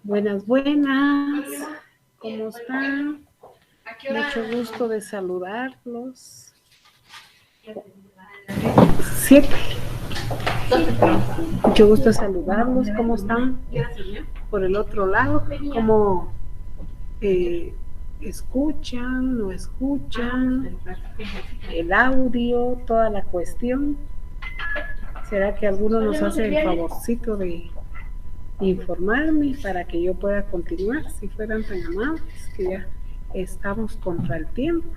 Buenas, buenas. ¿Cómo están? Mucho gusto de saludarlos. 7. Mucho gusto de saludarlos. ¿Cómo están? Por el otro lado, ¿cómo escuchan, no escuchan? El audio, toda la cuestión. ¿Será que alguno nos hace el favorcito de informarme para que yo pueda continuar, si fueran tan amables, que ya estamos contra el tiempo?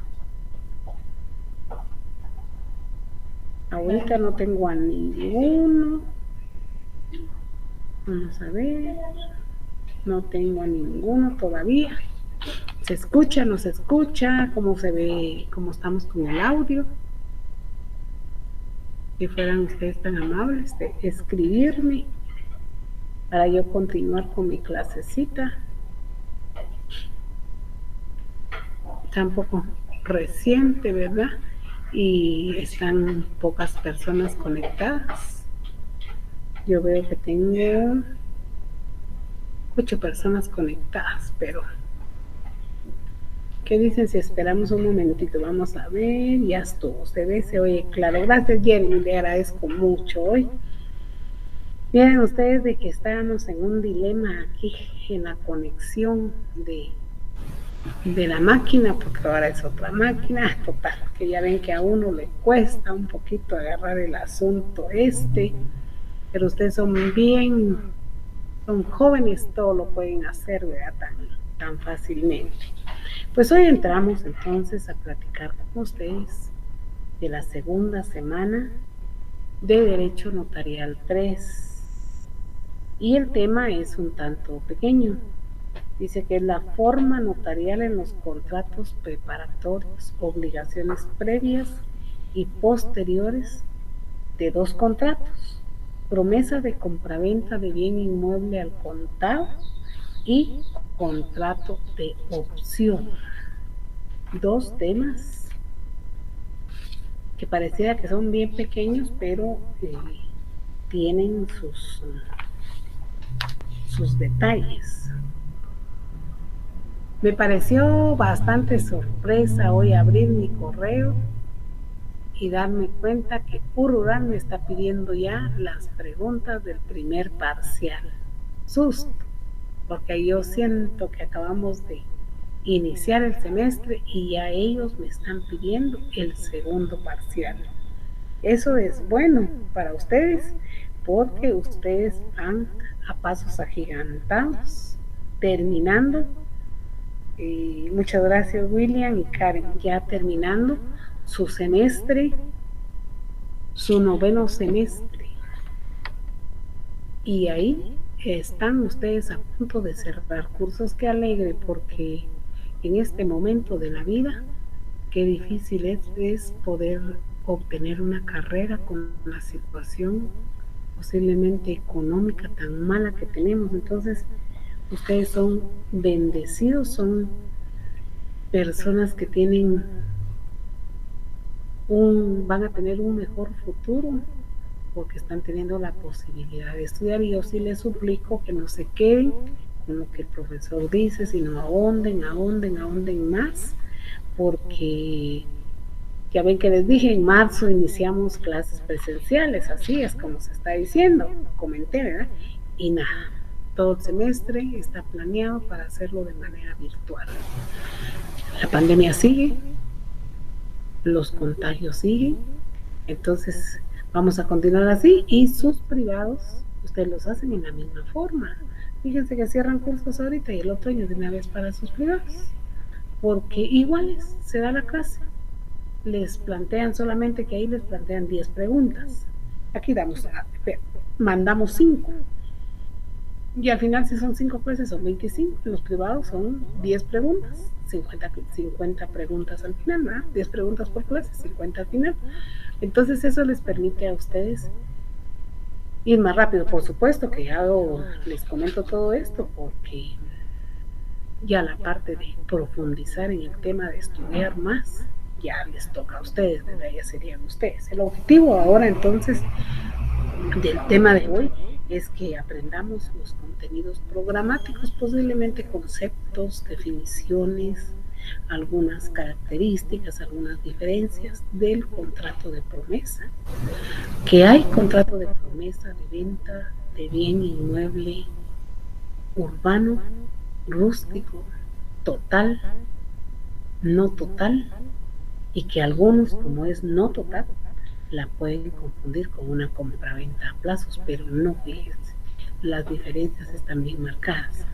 Ahorita no tengo a ninguno. Vamos a ver. No tengo a ninguno todavía. ¿Se escucha, no se escucha? ¿Cómo se ve? ¿Cómo estamos con el audio? Si fueran ustedes tan amables de escribirme para yo continuar con mi clasecita. Está un poco reciente, ¿verdad? Y están pocas personas conectadas. Yo veo que tengo 8 personas conectadas, pero ¿qué dicen si esperamos un momentito? Vamos a ver, ya estuvo, se ve, se oye claro. Gracias, Jeremy, le agradezco mucho hoy. Miren ustedes de que estábamos en un dilema aquí en la conexión de la máquina, porque ahora es otra máquina, total, que ya ven que a uno le cuesta un poquito agarrar el asunto pero ustedes son jóvenes, todo lo pueden hacer, ¿verdad? Tan fácilmente. Pues hoy entramos entonces a platicar con ustedes de la segunda semana de Derecho Notarial 3. Y el tema es un tanto pequeño. Dice que es la forma notarial en los contratos preparatorios, obligaciones previas y posteriores de 2 contratos, promesa de compraventa de bien inmueble al contado y contrato de opción. 2 temas que pareciera que son bien pequeños, pero tienen sus detalles. Me pareció bastante sorpresa hoy abrir mi correo y darme cuenta que Ururan me está pidiendo ya las preguntas del primer parcial. Susto, porque yo siento que acabamos de iniciar el semestre y ya ellos me están pidiendo el segundo parcial. Eso es bueno para ustedes porque ustedes van a pasos agigantados, terminando. Muchas gracias, William y Karen, ya terminando su semestre, su 9º semestre. Y ahí están ustedes a punto de cerrar cursos. Qué alegre, porque en este momento de la vida, qué difícil es poder obtener una carrera con la situación posiblemente económica tan mala que tenemos. Entonces, ustedes son bendecidos, son personas que van a tener un mejor futuro porque están teniendo la posibilidad de estudiar. Y yo sí les suplico que no se queden con lo que el profesor dice, sino ahonden más, porque ya ven que les dije, en marzo iniciamos clases presenciales, así es como se está diciendo, comenté, ¿verdad? Y nada, todo el semestre está planeado para hacerlo de manera virtual. La pandemia sigue, los contagios siguen, entonces vamos a continuar así, y sus privados, ustedes los hacen en la misma forma. Fíjense que cierran cursos ahorita y el otro año de una vez para sus privados, porque iguales se da la clase. Les plantean solamente que ahí les plantean 10 preguntas. Aquí mandamos 5. Y al final, si son 5 clases, son 25. En los privados son 10 preguntas, 50 preguntas al final, ¿verdad? 10 preguntas por clase, 50 al final. Entonces eso les permite a ustedes ir más rápido. Por supuesto que ya les comento todo esto porque ya la parte de profundizar en el tema de estudiar más ya les toca a ustedes, ¿verdad? Ya serían ustedes. El objetivo ahora entonces del tema de hoy es que aprendamos los contenidos programáticos, posiblemente conceptos, definiciones, algunas características, algunas diferencias del contrato de promesa. Que hay contrato de promesa de venta de bien inmueble urbano, rústico, total, no total, y que algunos, como es no total, la pueden confundir con una compraventa a plazos, pero no, fíjense, las diferencias están bien marcadas.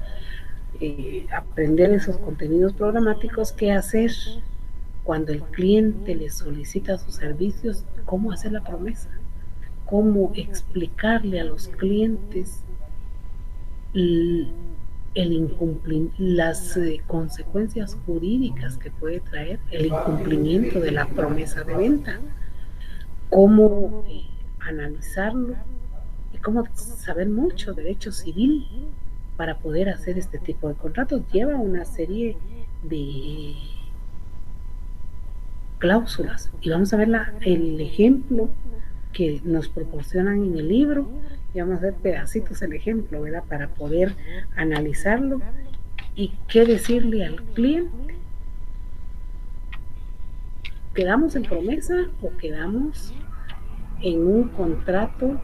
Aprender esos contenidos programáticos, qué hacer cuando el cliente le solicita sus servicios, cómo hacer la promesa, cómo explicarle a los clientes las consecuencias jurídicas que puede traer el incumplimiento de la promesa de venta, cómo analizarlo y cómo saber mucho derecho civil para poder hacer este tipo de contratos. Lleva una serie de cláusulas y vamos a ver el ejemplo que nos proporcionan en el libro y vamos a ver pedacitos del ejemplo, ¿verdad? Para poder analizarlo y qué decirle al cliente. ¿Quedamos en promesa o quedamos en un contrato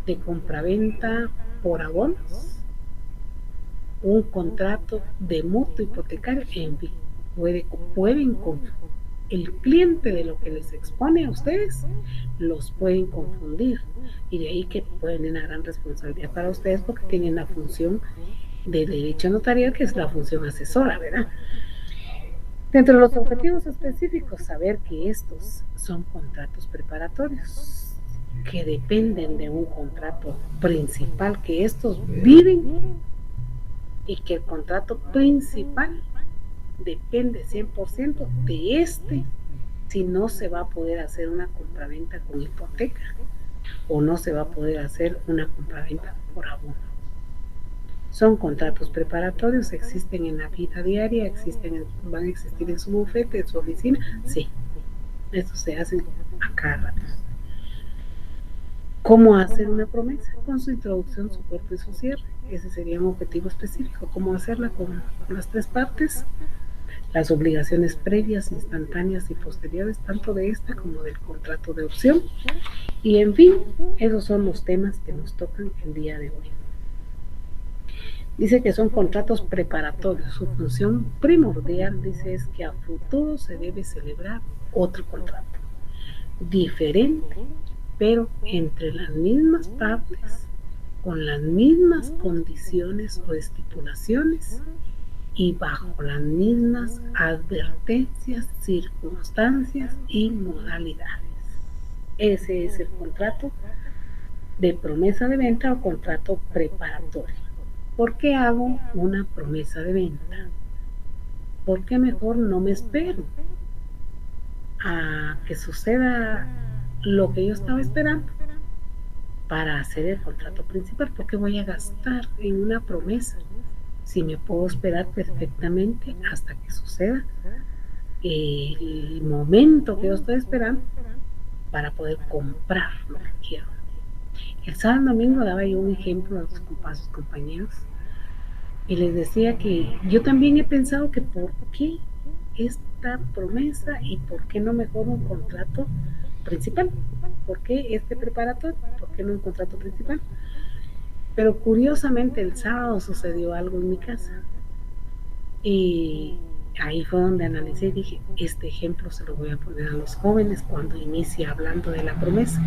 de compraventa por abonos? Un contrato de mutuo hipotecario, en fin, pueden el cliente de lo que les expone a ustedes los pueden confundir y de ahí que pueden tener una gran responsabilidad para ustedes porque tienen la función de derecho notarial, que es la función asesora, ¿verdad? Dentro de los objetivos específicos, saber que estos son contratos preparatorios que dependen de un contrato principal, que estos viven y que el contrato principal depende 100% de este, si no se va a poder hacer una compraventa con hipoteca o no se va a poder hacer una compraventa por abono. Son contratos preparatorios, existen en la vida diaria, van a existir en su bufete, en su oficina, sí, eso se hace a cada rato. ¿Cómo hacer una promesa? Con su introducción, su cuerpo y su cierre. Ese sería un objetivo específico. ¿Cómo hacerla con las tres partes? Las obligaciones previas, instantáneas y posteriores, tanto de esta como del contrato de opción. Y en fin, esos son los temas que nos tocan el día de hoy. Dice que son contratos preparatorios. Su función primordial, dice, es que a futuro se debe celebrar otro contrato diferente, pero entre las mismas partes, con las mismas condiciones o estipulaciones y bajo las mismas advertencias, circunstancias y modalidades. Ese es el contrato de promesa de venta o contrato preparatorio. ¿Por qué hago una promesa de venta? ¿Por qué mejor no me espero a que suceda lo que yo estaba esperando para hacer el contrato principal? ¿Por qué voy a gastar en una promesa si me puedo esperar perfectamente hasta que suceda el momento que yo estoy esperando para poder comprar lo que quiero? El sábado domingo daba yo un ejemplo a sus compañeros y les decía que yo también he pensado que por qué esta promesa y por qué no mejor un contrato principal, por qué este preparatorio, por qué no un contrato principal. Pero curiosamente el sábado sucedió algo en mi casa y ahí fue donde analicé y dije, este ejemplo se lo voy a poner a los jóvenes cuando inicie hablando de la promesa.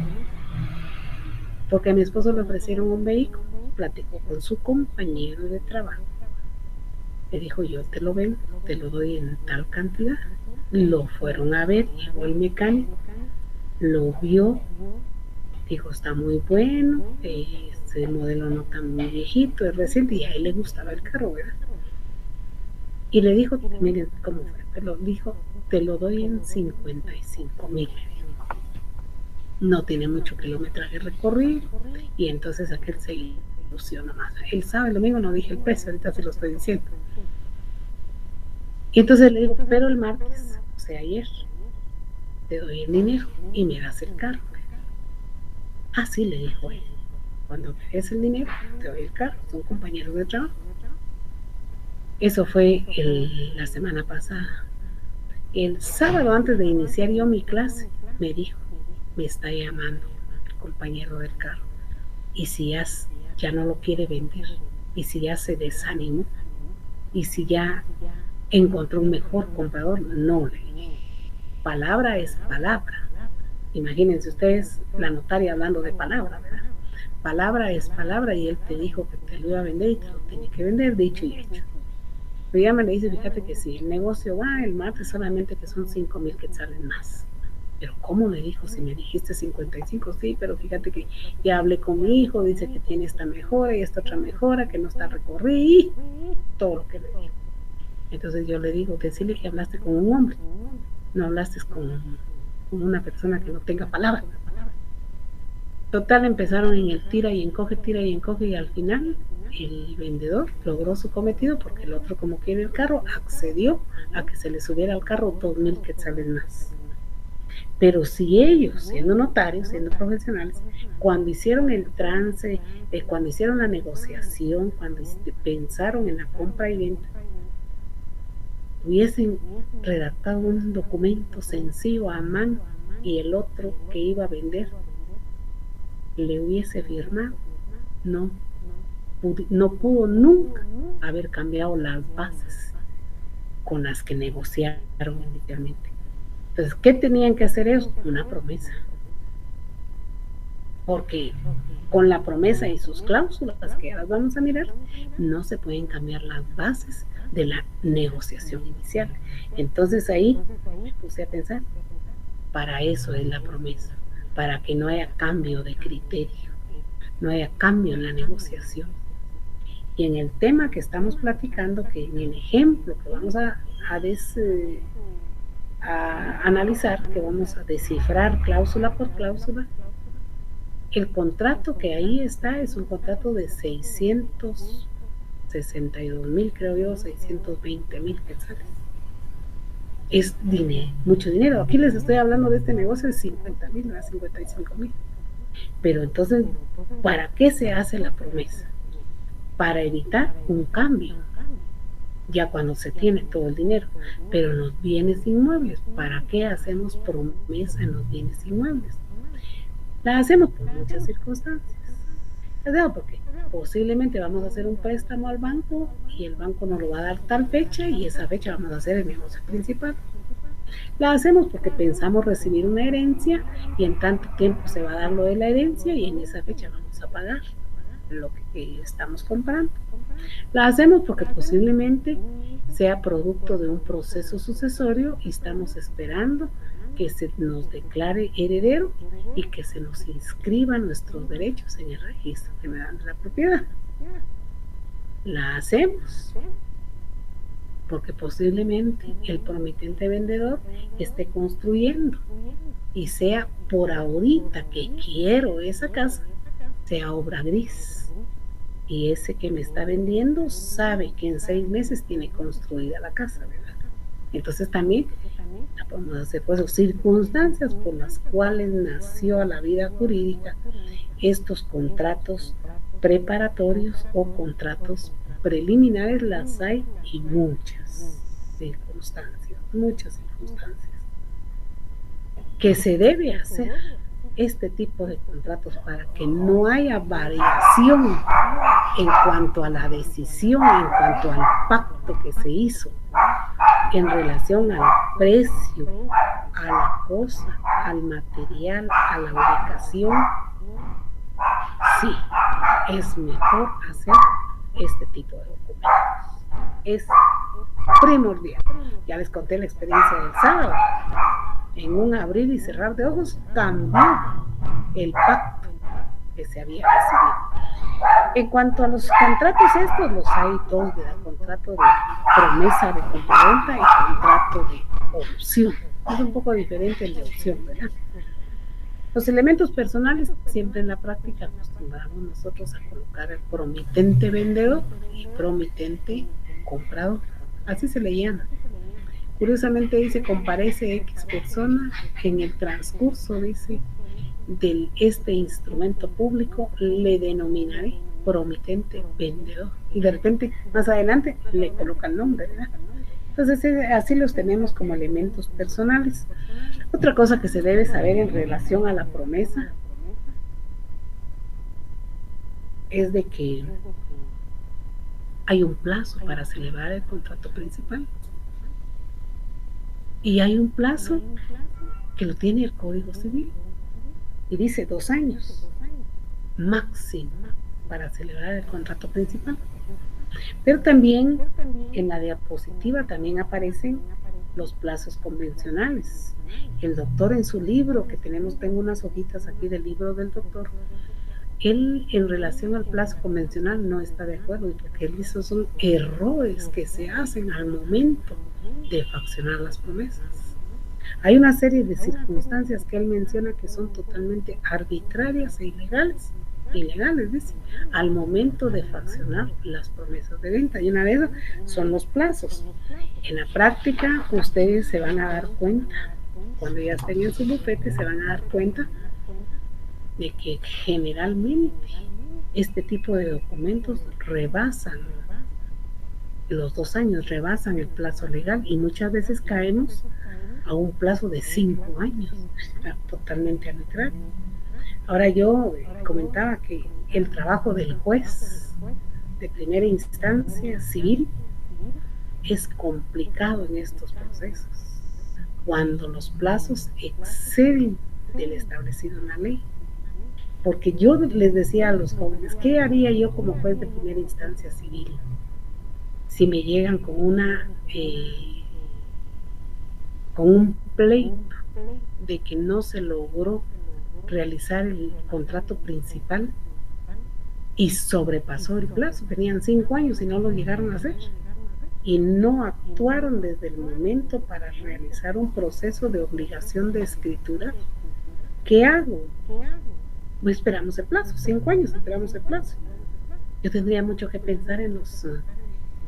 Porque a mi esposo le ofrecieron un vehículo, platicó con su compañero de trabajo, le dijo, yo te lo vendo, te lo doy en tal cantidad. Lo fueron a ver, llegó el mecánico, lo vio, dijo, está muy bueno, ese modelo no tan muy viejito, es reciente, y a él le gustaba el carro, ¿verdad? Y le dijo, miren cómo fue, te lo doy en 55,000. No tiene mucho kilometraje recorrido, y entonces aquel se ilusiona más. Él sabe, el domingo no dije el precio, ahorita se lo estoy diciendo. Y entonces le digo, pero el martes, o sea, ayer, te doy el dinero y me das el carro. Así le dijo él. cuando me des el dinero, te doy el carro. Son compañeros de trabajo. Eso fue la semana pasada. El sábado, antes de iniciar yo mi clase, me dijo, me está llamando el compañero del carro. Y si ya no lo quiere vender, y si ya se desanimó, y si ya encontró un mejor comprador, no le dije. Palabra es palabra. Imagínense ustedes la notaria hablando de palabra, ¿verdad? Palabra es palabra, y él te dijo que te lo iba a vender y te lo tenía que vender, dicho y hecho. Pero ya me le dice, fíjate que si el negocio va el martes, solamente que son 5,000 quetzales más. Pero ¿cómo? Le dijo, si me dijiste 55, sí, pero fíjate que ya hablé con mi hijo, dice que tiene esta mejora y esta otra mejora, que no está recorrida, todo lo que le dijo. Entonces yo le digo, decirle que hablaste con un hombre, no hablaste con una persona que no tenga palabra. Total, empezaron en el tira y encoge, y al final el vendedor logró su cometido, porque el otro, como quiere el carro, accedió a que se le subiera al carro 2,000 quetzales más. Pero si ellos, siendo notarios, siendo profesionales, cuando hicieron el trance, cuando hicieron la negociación, cuando pensaron en la compra y venta, hubiesen redactado un documento sencillo a mano, y el otro que iba a vender le hubiese firmado, no pudo nunca haber cambiado las bases con las que negociaron inicialmente. Entonces, ¿qué tenían que hacer ellos? Una promesa. Porque con la promesa y sus cláusulas, que ahora vamos a mirar, no se pueden cambiar las bases de la negociación inicial. Entonces ahí me puse a pensar, para eso es la promesa, para que no haya cambio de criterio, no haya cambio en la negociación. Y en el tema que estamos platicando, que en el ejemplo que vamos a analizar, que vamos a descifrar cláusula por cláusula, el contrato que ahí está es un contrato de 662,000, creo yo, 620,000 quetzales. Es dinero, mucho dinero. Aquí les estoy hablando de este negocio de 50,000 a 55,000. Pero entonces, ¿para qué se hace la promesa? Para evitar un cambio, ya cuando se tiene todo el dinero. Pero en los bienes inmuebles, ¿para qué hacemos promesa en los bienes inmuebles? La hacemos por muchas circunstancias. La hacemos porque posiblemente vamos a hacer un préstamo al banco y el banco nos lo va a dar tal fecha, y esa fecha vamos a hacer el negocio principal. La hacemos porque pensamos recibir una herencia, y en tanto tiempo se va a dar lo de la herencia, y en esa fecha vamos a pagar lo que estamos comprando. La hacemos porque posiblemente sea producto de un proceso sucesorio y estamos esperando que se nos declare heredero y que se nos inscriban nuestros derechos en el registro general de la propiedad. La hacemos porque posiblemente el promitente vendedor esté construyendo y sea por ahorita que quiero esa casa, sea obra gris, y ese que me está vendiendo sabe que en 6 meses tiene construida la casa, ¿verdad? Entonces también la podemos hacer por circunstancias por las cuales nació a la vida jurídica estos contratos preparatorios o contratos preliminares. Las hay, y muchas circunstancias que se debe hacer este tipo de contratos para que no haya variación en cuanto a la decisión, en cuanto al pacto que se hizo en relación al precio, a la cosa, al material, a la ubicación. Sí, es mejor hacer este tipo de documentos. Es primordial. Ya les conté la experiencia del sábado. En un abrir y cerrar de ojos cambió el pacto que se había recibido. En cuanto a los contratos estos, los hay dos, ¿verdad? Contrato de promesa de compraventa y contrato de opción. Es un poco diferente el de opción, ¿verdad? Los elementos personales, siempre en la práctica acostumbramos nosotros a colocar el promitente vendedor y promitente comprador. Así se le llama. Curiosamente dice, comparece X persona en el transcurso, dice, de este instrumento público le denominaré promitente vendedor. Y de repente, más adelante, le colocan nombre, ¿verdad? Entonces, así los tenemos como elementos personales. Otra cosa que se debe saber en relación a la promesa es de que hay un plazo para celebrar el contrato principal. Y hay un plazo que lo tiene el Código Civil. Y dice 2 años máximo para celebrar el contrato principal. Pero también en la diapositiva también aparecen los plazos convencionales. El doctor en su libro, que tengo unas hojitas aquí del libro del doctor, él en relación al plazo convencional no está de acuerdo, porque él dice son errores que se hacen al momento de faccionar las promesas. Hay una serie de circunstancias que él menciona que son totalmente arbitrarias e ilegales, dice, al momento de faccionar las promesas de venta. Y una de esas son los plazos. En la práctica, ustedes se van a dar cuenta, cuando ya estén en su bufete, se van a dar cuenta de que generalmente este tipo de documentos rebasan los 2 años, rebasan el plazo legal y muchas veces caemos a un plazo de 5 años, totalmente arbitrario. Ahora yo comentaba que el trabajo del juez de primera instancia civil es complicado en estos procesos, cuando los plazos exceden del establecido en la ley. Porque yo les decía a los jóvenes, ¿qué haría yo como juez de primera instancia civil? Si me llegan con un pleito de que no se logró realizar el contrato principal y sobrepasó el plazo, tenían 5 años y no lo llegaron a hacer, y no actuaron desde el momento para realizar un proceso de obligación de escritura. ¿Qué hago? Pues esperamos el plazo, 5 años esperamos el plazo. Yo tendría mucho que pensar en los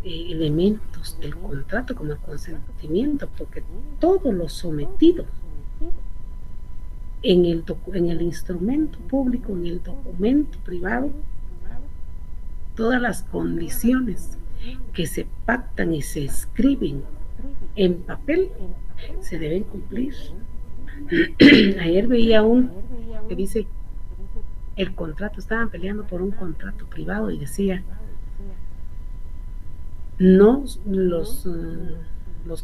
elementos del contrato como el consentimiento, porque todo lo sometido en el instrumento público, en el documento privado, todas las condiciones que se pactan y se escriben en papel se deben cumplir. Ayer veía que dice el contrato, estaban peleando por un contrato privado y decía, no los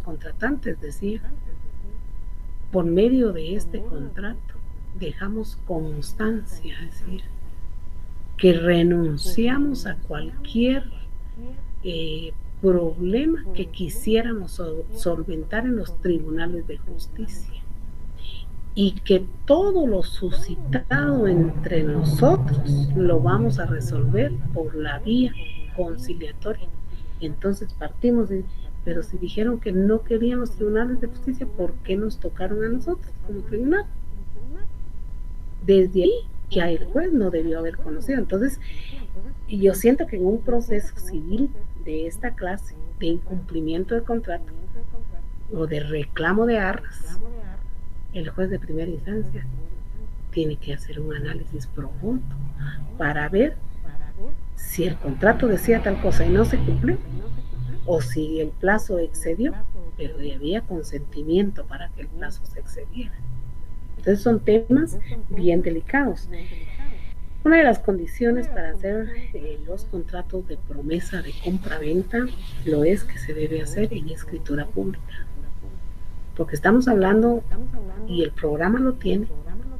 contratantes, decía, por medio de este contrato dejamos constancia, es decir, que renunciamos a cualquier problema que quisiéramos solventar en los tribunales de justicia, y que todo lo suscitado entre nosotros lo vamos a resolver por la vía conciliatoria. Entonces partimos de, pero si dijeron que no querían los tribunales de justicia, ¿por qué nos tocaron a nosotros como tribunal? Desde ahí ya el juez no debió haber conocido. Entonces yo siento que en un proceso civil de esta clase, de incumplimiento de contrato o de reclamo de arras, el juez de primera instancia tiene que hacer un análisis profundo para ver si el contrato decía tal cosa y no se cumplió, o si el plazo excedió, pero había consentimiento para que el plazo se excediera. Entonces son temas bien delicados. Una de las condiciones para hacer los contratos de promesa de compra-venta lo es que se debe hacer en escritura pública, porque estamos hablando, y el programa lo tiene,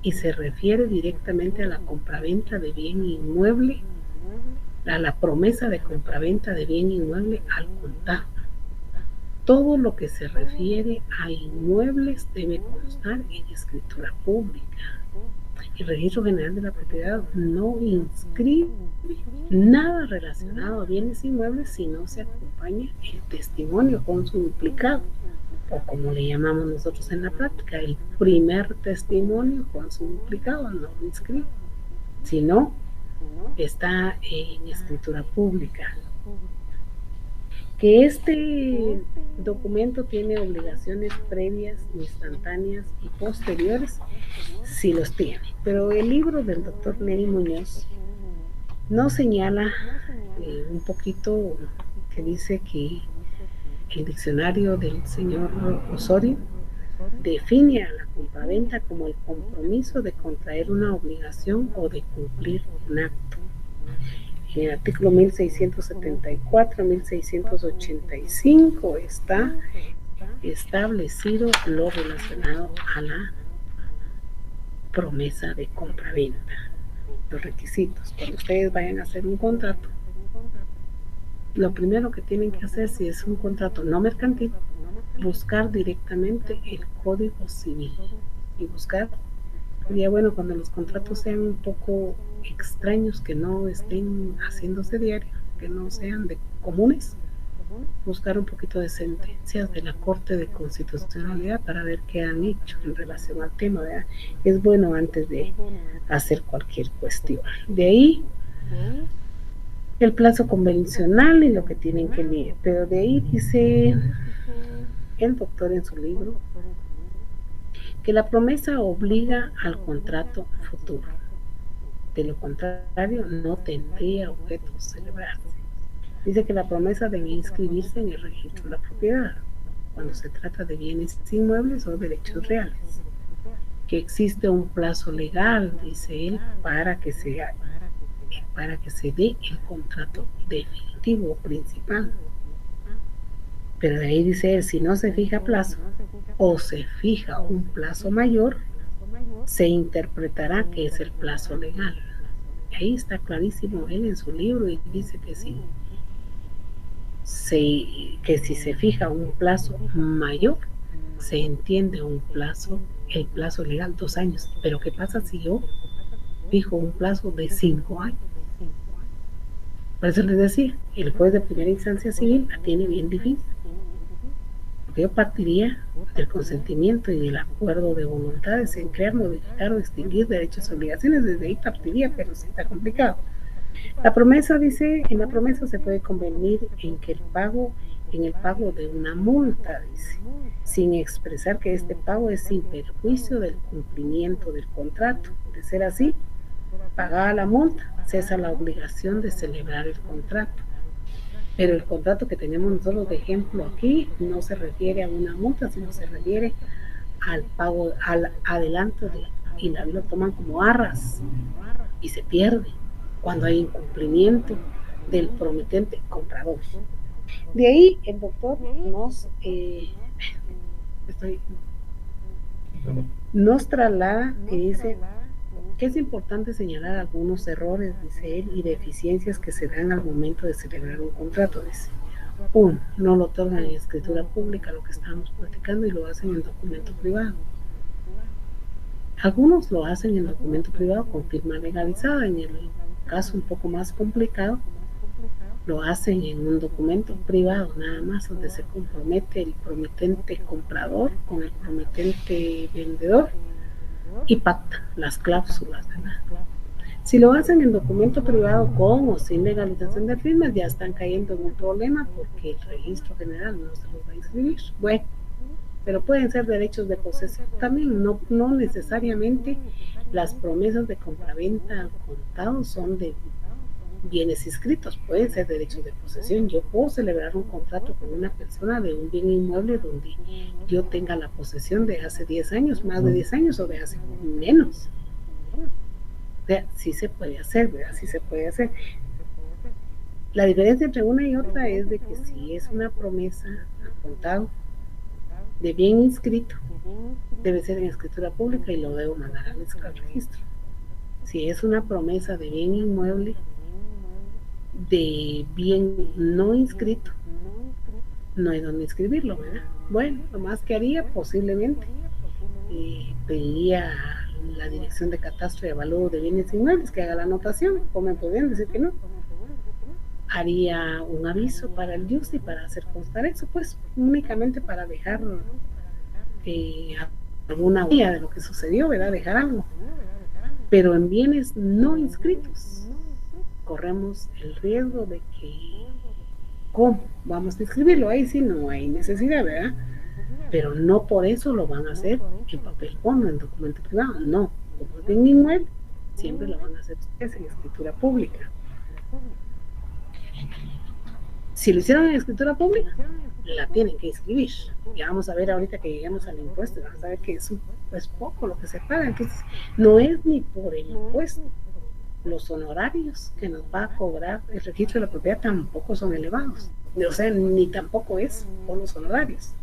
y se refiere directamente a la compraventa de bien inmueble, a la promesa de compraventa de bien inmueble al contado. Todo lo que se refiere a inmuebles debe constar en escritura pública. El Registro General de la Propiedad no inscribe nada relacionado a bienes inmuebles si no se acompaña el testimonio con su duplicado, o como le llamamos nosotros en la práctica, el primer testimonio con su duplicado, no lo inscribe, sino está en escritura pública. que este documento tiene obligaciones previas, instantáneas y posteriores, sí los tiene. Pero el libro del doctor Neri Muñoz nos señala un poquito que dice que el diccionario del señor Osorio define a la compraventa como el compromiso de contraer una obligación o de cumplir un acto. En el artículo 1674, 1685 está establecido lo relacionado a la promesa de compraventa. Los requisitos. Cuando ustedes vayan a hacer un contrato, lo primero que tienen que hacer, si es un contrato no mercantil, buscar directamente el Código Civil y buscar, sería bueno cuando los contratos sean un poco extraños, que no estén haciéndose diario, que no sean de comunes, buscar un poquito de sentencias de la Corte de Constitucionalidad para ver qué han hecho en relación al tema, ¿verdad? Es bueno antes de hacer cualquier cuestión. De ahí el plazo convencional y lo que tienen que leer, pero de ahí dice el doctor en su libro que la promesa obliga al contrato futuro. De lo contrario, no tendría objeto celebrarse. Dice que la promesa debe inscribirse en el registro de la propiedad cuando se trata de bienes inmuebles o derechos reales. Que existe un plazo legal, dice él, para que se dé el contrato definitivo principal. Pero de ahí dice él, si no se fija plazo o se fija un plazo mayor, se interpretará que es el plazo legal. Ahí está clarísimo él en su libro y dice que si se fija un plazo mayor, se entiende el plazo legal 2 años. Pero ¿qué pasa si yo fijo un plazo de 5 años? Por eso les decía, el juez de primera instancia civil la tiene bien difícil. Porque yo partiría del consentimiento y del acuerdo de voluntades en crear, modificar o extinguir derechos y obligaciones. Desde ahí partiría, pero sí está complicado. La promesa dice, en la promesa se puede convenir en el pago de una multa, dice, sin expresar que este pago es sin perjuicio del cumplimiento del contrato. De ser así, pagada la multa, cesa la obligación de celebrar el contrato. Pero el contrato que tenemos nosotros de ejemplo aquí no se refiere a una multa, sino se refiere al pago, al adelanto y lo toman como arras y se pierde cuando hay incumplimiento del promitente comprador. De ahí el doctor nos traslada y dice que es importante señalar algunos errores, dice él, y deficiencias que se dan al momento de celebrar un contrato. Dice, 1. No lo otorgan en escritura pública, lo que estábamos platicando, y lo hacen en documento privado. Algunos lo hacen en documento privado con firma legalizada. En el caso un poco más complicado, lo hacen en un documento privado nada más, donde se compromete el promitente comprador con el promitente vendedor y pacta las cláusulas, ¿verdad? Si lo hacen en documento privado con o sin legalización de firmas, ya están cayendo en un problema porque el registro general no se los va a inscribir. Bueno, pero pueden ser derechos de posesión también, no necesariamente las promesas de compraventa al contado son de bienes inscritos, pueden ser derechos de posesión. Yo puedo celebrar un contrato con una persona de un bien inmueble donde yo tenga la posesión de hace 10 años, más de 10 años o de hace menos. O sea, sí se puede hacer, ¿verdad? Sí se puede hacer. La diferencia entre una y otra es de que si es una promesa al contado de bien inscrito, debe ser en escritura pública y lo debo mandar al registro. Si es una promesa de bien inmueble, de bien no inscrito, no hay donde inscribirlo, ¿verdad? Bueno, lo más que haría posiblemente pediría a la Dirección de Catastro y Avalúo de Bienes Inmuebles que haga la anotación, o me podrían decir que no. Haría un aviso para el JUSI para hacer constar eso, pues únicamente para dejar alguna huella de lo que sucedió, ¿verdad? Dejar algo. Pero en bienes no inscritos corremos el riesgo de que ¿Cómo? Vamos a escribirlo, ahí sí no hay necesidad, ¿verdad? Pero no por eso lo van a hacer en papel bond, en documento privado, no. Como es bien inmueble, siempre lo van a hacer ustedes en escritura pública. Si lo hicieron en escritura pública, la tienen que inscribir. Ya vamos a ver ahorita que lleguemos al impuesto, vamos a ver que es poco lo que se paga. Entonces, no es ni por el impuesto. Los honorarios que nos va a cobrar el registro de la propiedad tampoco son elevados. O sea, ni tampoco es por los honorarios.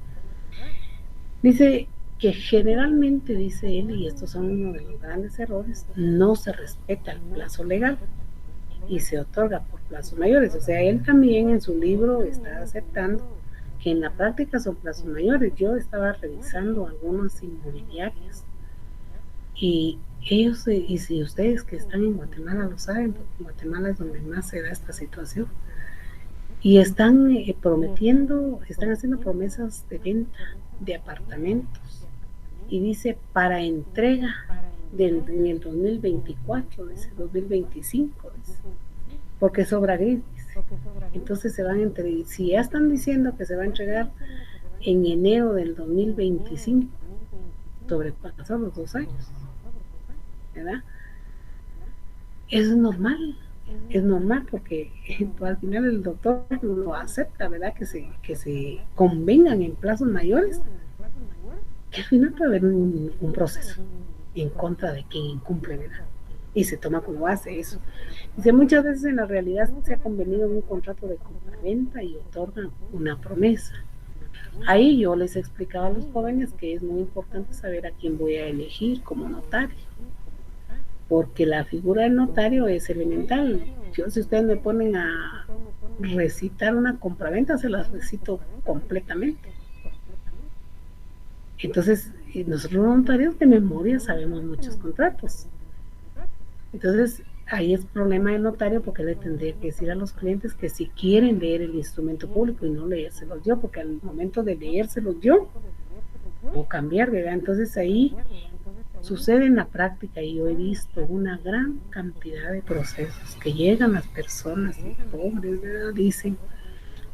Dice que generalmente, dice él, y estos son uno de los grandes errores, no se respeta el plazo legal y se otorga por plazos mayores. O sea, él también en su libro está aceptando que en la práctica son plazos mayores. Yo estaba revisando algunas inmobiliarias y ellos, y si ustedes que están en Guatemala lo saben, porque en Guatemala es donde más se da esta situación, y están prometiendo, están haciendo promesas de venta de apartamentos y dice para entrega en el 2024, dice 2025, dice, porque sobra gris, dice. Entonces se van a entregar, si ya están diciendo que se va a entregar en enero del 2025, sobrepasar los 2 años, ¿verdad? Es normal porque al final el doctor lo acepta, ¿verdad? Que se convengan en plazos mayores, que al final puede haber un proceso en contra de quien incumple, ¿verdad? Y se toma como base eso. Dice, muchas veces en la realidad se ha convenido en un contrato de compraventa y otorgan una promesa. Ahí yo les explicaba a los jóvenes que es muy importante saber a quién voy a elegir como notario, porque la figura del notario es elemental. Yo, si ustedes me ponen a recitar una compraventa, se las recito completamente. Entonces, nosotros los notarios de memoria sabemos muchos contratos. Entonces, ahí es problema del notario porque le tendría que decir a los clientes que si quieren leer el instrumento público y no leérselos yo, porque al momento de leérselos yo, o cambiar, ¿verdad? Entonces ahí sucede en la práctica y yo he visto una gran cantidad de procesos que llegan las personas pobres, ¿verdad? Dicen,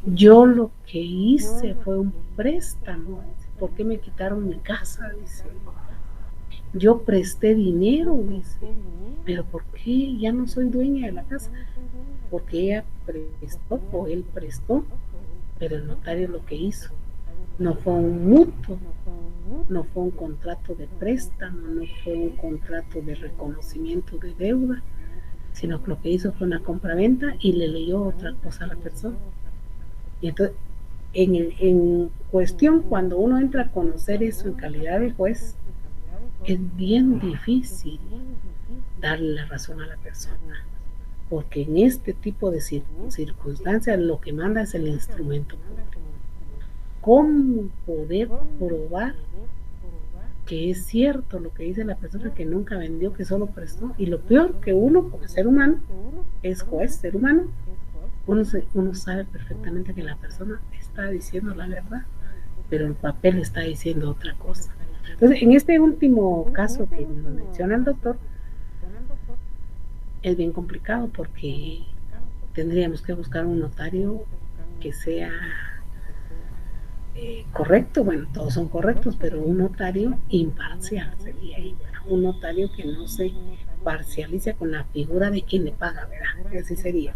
yo lo que hice fue un préstamo, ¿por qué me quitaron mi casa? Dice, yo presté dinero, dice, pero ¿por qué ya no soy dueña de la casa? Porque ella prestó o él prestó, pero el notario lo que hizo no fue un mutuo, no fue un contrato de préstamo, no fue un contrato de reconocimiento de deuda, sino que lo que hizo fue una compraventa y le leyó otra cosa a la persona. Y entonces, en cuestión, cuando uno entra a conocer eso en calidad de juez, es bien difícil darle la razón a la persona, porque en este tipo de circunstancias lo que manda es el instrumento público. ¿Cómo poder probar que es cierto lo que dice la persona, que nunca vendió, que solo prestó? Y lo peor, que uno como ser humano, es juez, ser humano, uno sabe perfectamente que la persona está diciendo la verdad, pero el papel está diciendo otra cosa. Entonces, en este último caso que nos menciona el doctor, es bien complicado porque tendríamos que buscar un notario que sea correcto, bueno, todos son correctos, pero un notario imparcial sería ahí, un notario que no se parcialice con la figura de quien le paga, ¿verdad? Así sería.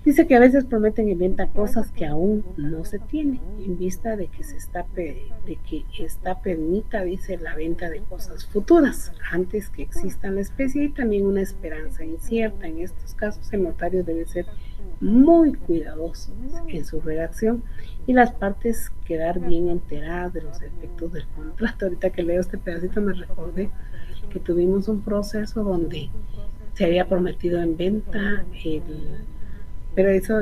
Dice que a veces prometen y inventan cosas que aún no se tienen, en vista de que está permita, dice, la venta de cosas futuras, antes que exista la especie y también una esperanza incierta. En estos casos el notario debe ser muy cuidadoso en su redacción y las partes quedar bien enteradas de los efectos del contrato. Ahorita que leo este pedacito me recordé que tuvimos un proceso donde se había prometido en venta pero eso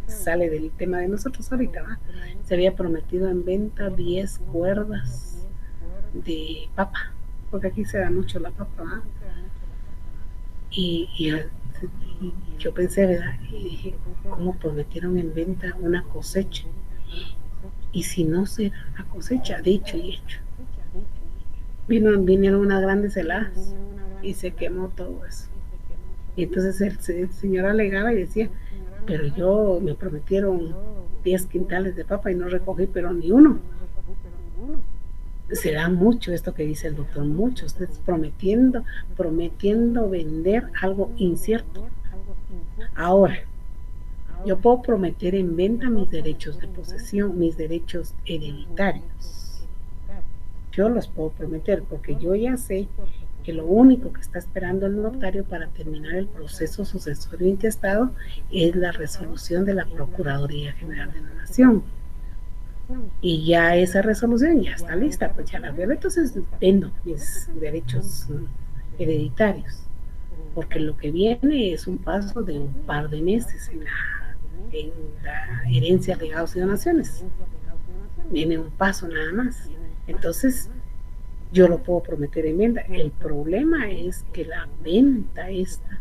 sale del tema de nosotros ahorita, ¿va? Se había prometido en venta 10 cuerdas de papa, porque aquí se da mucho la papa, ¿va? Y yo pensé, ¿verdad? Y dije, ¿cómo prometieron en venta una cosecha? Y si no será una cosecha, dicho y hecho. Vinieron unas grandes heladas y se quemó todo eso. Y entonces el señor alegaba y decía, pero yo me prometieron 10 quintales de papa y no recogí, pero ni uno. Se da mucho esto que dice el doctor, mucho, ustedes prometiendo vender algo incierto. Ahora, yo puedo prometer en venta mis derechos de posesión, mis derechos hereditarios. Yo los puedo prometer porque yo ya sé que lo único que está esperando el notario para terminar el proceso sucesorio intestado es la resolución de la Procuraduría General de la Nación. Y ya esa resolución ya está lista, pues ya la veo. Entonces vendo mis derechos hereditarios, porque lo que viene es un paso de un par de meses en la herencia, legados y donaciones. Viene un paso nada más. Entonces, yo lo puedo prometer en venta. El problema es que la venta esta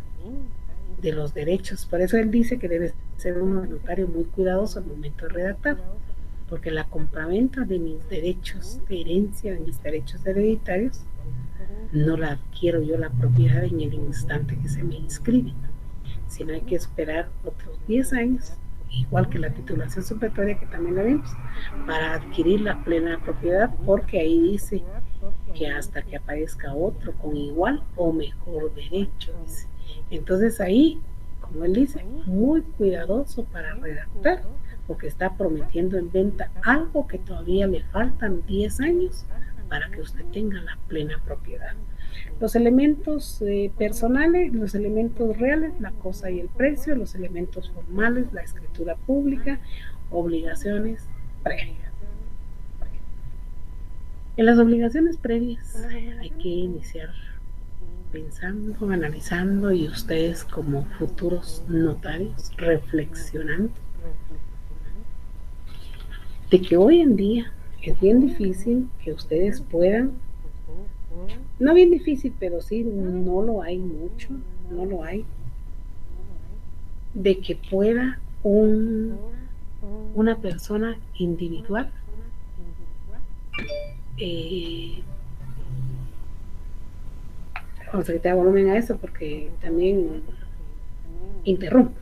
de los derechos, por eso él dice que debe ser un notario muy cuidadoso al momento de redactar, porque la compraventa de mis derechos de herencia, de mis derechos hereditarios, no la adquiero yo la propiedad en el instante que se me inscribe, sino hay que esperar otros 10 años, igual que la titulación supletoria que también la vimos, para adquirir la plena propiedad, porque ahí dice que hasta que aparezca otro con igual o mejor derecho, dice. Entonces ahí, como él dice, muy cuidadoso para redactar, porque está prometiendo en venta algo que todavía le faltan 10 años para que usted tenga la plena propiedad. Los elementos personales, los elementos reales, la cosa y el precio, los elementos formales, la escritura pública, obligaciones previas. En las obligaciones previas hay que iniciar pensando, analizando y ustedes como futuros notarios reflexionando de que hoy en día es bien difícil que ustedes puedan, no bien difícil, pero sí no lo hay mucho, no lo hay, de que pueda una persona individual vamos a quitar volumen a eso porque también interrumpe.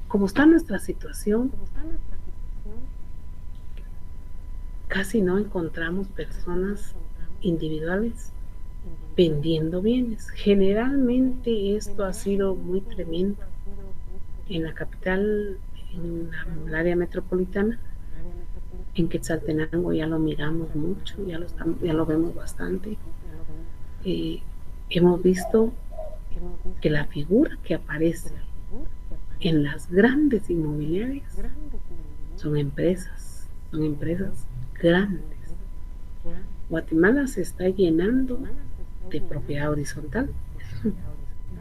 Como está nuestra situación, casi no encontramos personas individuales vendiendo bienes. Generalmente esto ha sido muy tremendo en la capital, en el área metropolitana. En Quetzaltenango ya lo miramos mucho, ya lo vemos bastante. Hemos visto que la figura que aparece en las grandes inmobiliarias son empresas grandes. Guatemala se está llenando de propiedad horizontal,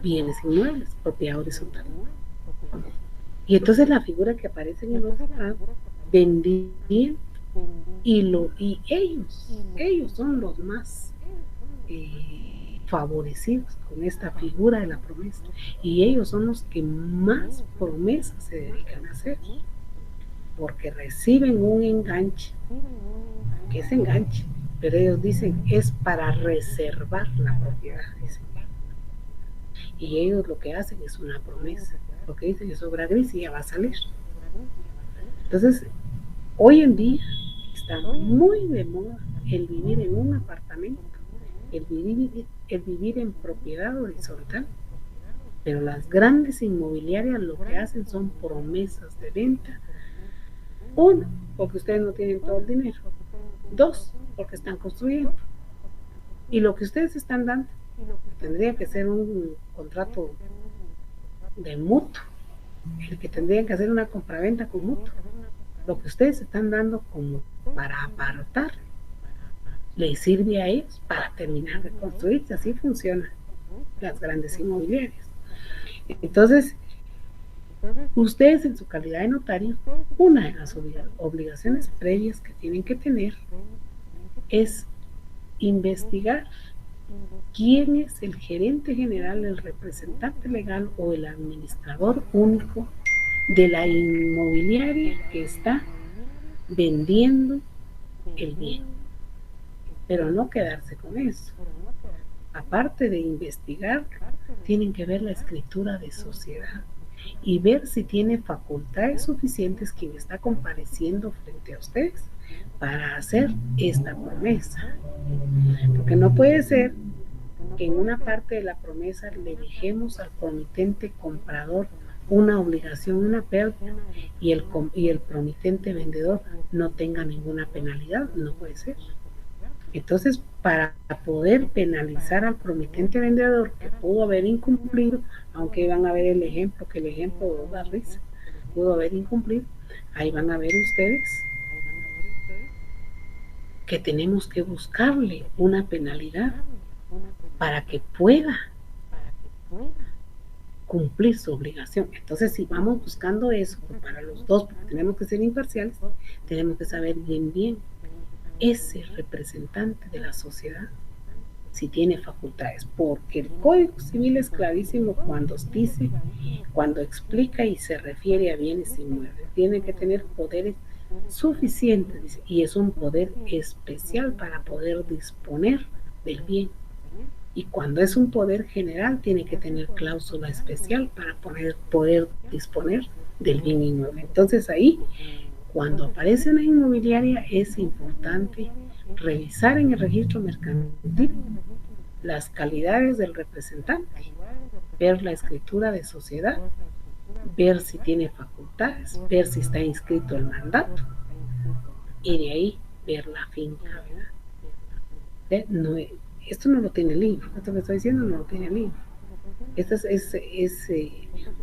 bienes inmuebles, propiedad horizontal. Y entonces la figura que aparece en el otro lado vendían y ellos son los más favorecidos con esta figura de la promesa, y ellos son los que más promesas se dedican a hacer, porque reciben un enganche, que es enganche, pero ellos dicen es para reservar la propiedad, dicen. Y ellos lo que hacen es una promesa, lo que dicen es obra gris y ya va a salir. Entonces, hoy en día está muy de moda el vivir en un apartamento, el vivir en propiedad horizontal, pero las grandes inmobiliarias lo que hacen son promesas de venta. Uno, porque ustedes no tienen todo el dinero. Dos, porque están construyendo. Y lo que ustedes están dando tendría que ser un contrato de mutuo, el que tendrían que hacer una compraventa con mutuo. Lo que ustedes están dando como para apartar les sirve a ellos para terminar de construirse. Así funcionan las grandes inmobiliarias. Entonces, ustedes en su calidad de notario, una de las obligaciones previas que tienen que tener es investigar quién es el gerente general, el representante legal o el administrador único de la inmobiliaria que está vendiendo el bien. Pero no quedarse con eso. Aparte de investigar, tienen que ver la escritura de sociedad. y ver si tiene facultades suficientes quien está compareciendo frente a ustedes para hacer esta promesa. Porque no puede ser que en una parte de la promesa le dejemos al promitente comprador una obligación, una pérdida, y el promitente vendedor no tenga ninguna penalidad. No puede ser. Entonces, para poder penalizar al promitente vendedor que pudo haber incumplido, aunque van a ver el ejemplo, que el ejemplo da risa, pudo haber incumplido, ahí van a ver ustedes que tenemos que buscarle una penalidad para que pueda cumplir su obligación. Entonces, si vamos buscando eso para los dos, porque tenemos que ser imparciales, tenemos que saber bien ese representante de la sociedad si tiene facultades, porque el Código Civil es clarísimo cuando dice, cuando explica y se refiere a bienes inmuebles, tiene que tener poderes suficientes, y es un poder especial para poder disponer del bien. Y cuando es un poder general, tiene que tener cláusula especial para poder disponer del bien inmueble. Entonces ahí, cuando aparece una inmobiliaria, es importante revisar en el registro mercantil las calidades del representante, ver la escritura de sociedad, ver si tiene facultades, ver si está inscrito el mandato, y de ahí ver la finca, ¿verdad? No, esto no lo tiene el libro, esto que estoy diciendo no lo tiene el libro. Esta es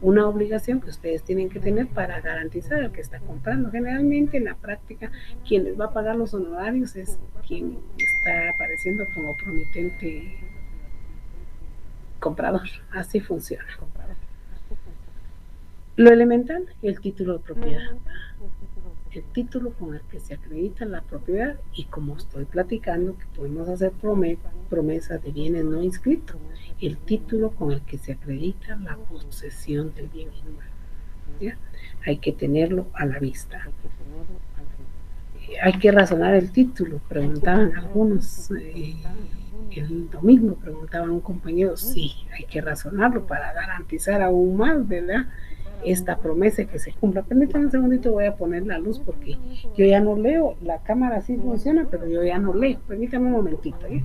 una obligación que ustedes tienen que tener para garantizar al que está comprando. Generalmente en la práctica quien les va a pagar los honorarios es quien está apareciendo como promitente comprador. Así funciona. Lo elemental, el título de propiedad. El título con el que se acredita la propiedad, y como estoy platicando que podemos hacer promesas de bienes no inscritos, el título con el que se acredita la posesión del bien inmueble. ¿Ya? Hay que tenerlo a la vista. Hay que razonar el título, preguntaban algunos. El domingo preguntaba a un compañero, sí, hay que razonarlo para garantizar aún más, ¿verdad?, esta promesa que se cumpla. Permítanme un segundito, voy a poner la luz porque yo ya no leo, la cámara sí funciona, pero yo ya no leo. Permítanme un momentito, ¿eh?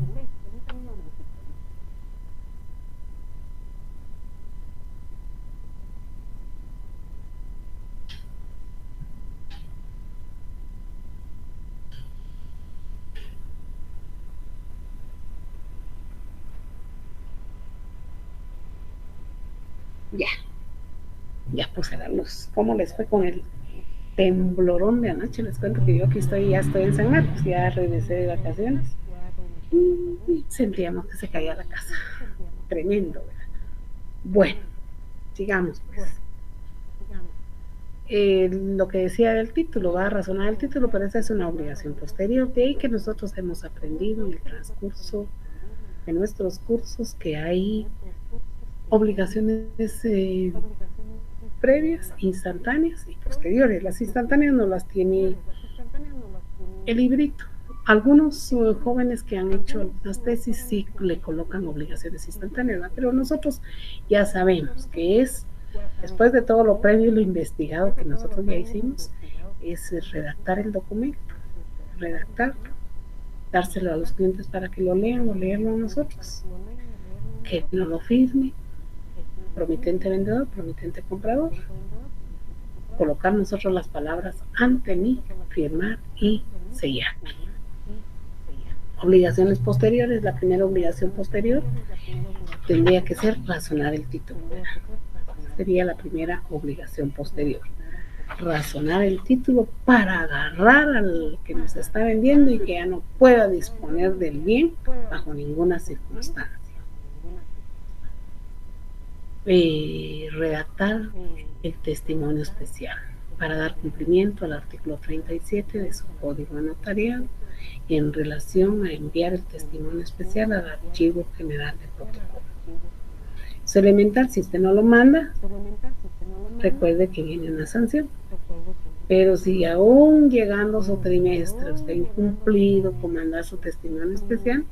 Ya puse la luz. ¿Cómo les fue con el temblorón de anoche? Les cuento que yo aquí ya estoy en San Marcos, ya regresé de vacaciones y sentíamos que se caía la casa. Tremendo, ¿verdad? Bueno, sigamos pues. Lo que decía del título, va a razonar el título, pero esa es una obligación posterior. De ahí que nosotros hemos aprendido en el transcurso de nuestros cursos que hay obligaciones previas, instantáneas y posteriores. Las instantáneas no las tiene el librito. Algunos jóvenes que han hecho algunas tesis sí le colocan obligaciones instantáneas, ¿verdad? Pero nosotros ya sabemos que es, después de todo lo previo y lo investigado que nosotros ya hicimos, es redactar el documento, redactarlo, dárselo a los clientes para que lo lean o leerlo a nosotros, que no lo firme promitente vendedor, promitente comprador, colocar nosotros las palabras ante mí, firmar y sellar. Obligaciones posteriores. La primera obligación posterior tendría que ser razonar el título. Sería la primera obligación posterior. Razonar el título para agarrar al que nos está vendiendo y que ya no pueda disponer del bien bajo ninguna circunstancia. Redactar el testimonio especial para dar cumplimiento al artículo 37 de su Código de Notariado en relación a enviar el testimonio especial al Archivo General de Protocolo. Es elemental, si usted no lo manda, recuerde que viene una sanción. Pero si aún llegando su trimestre usted ha incumplido con mandar su testimonio especial,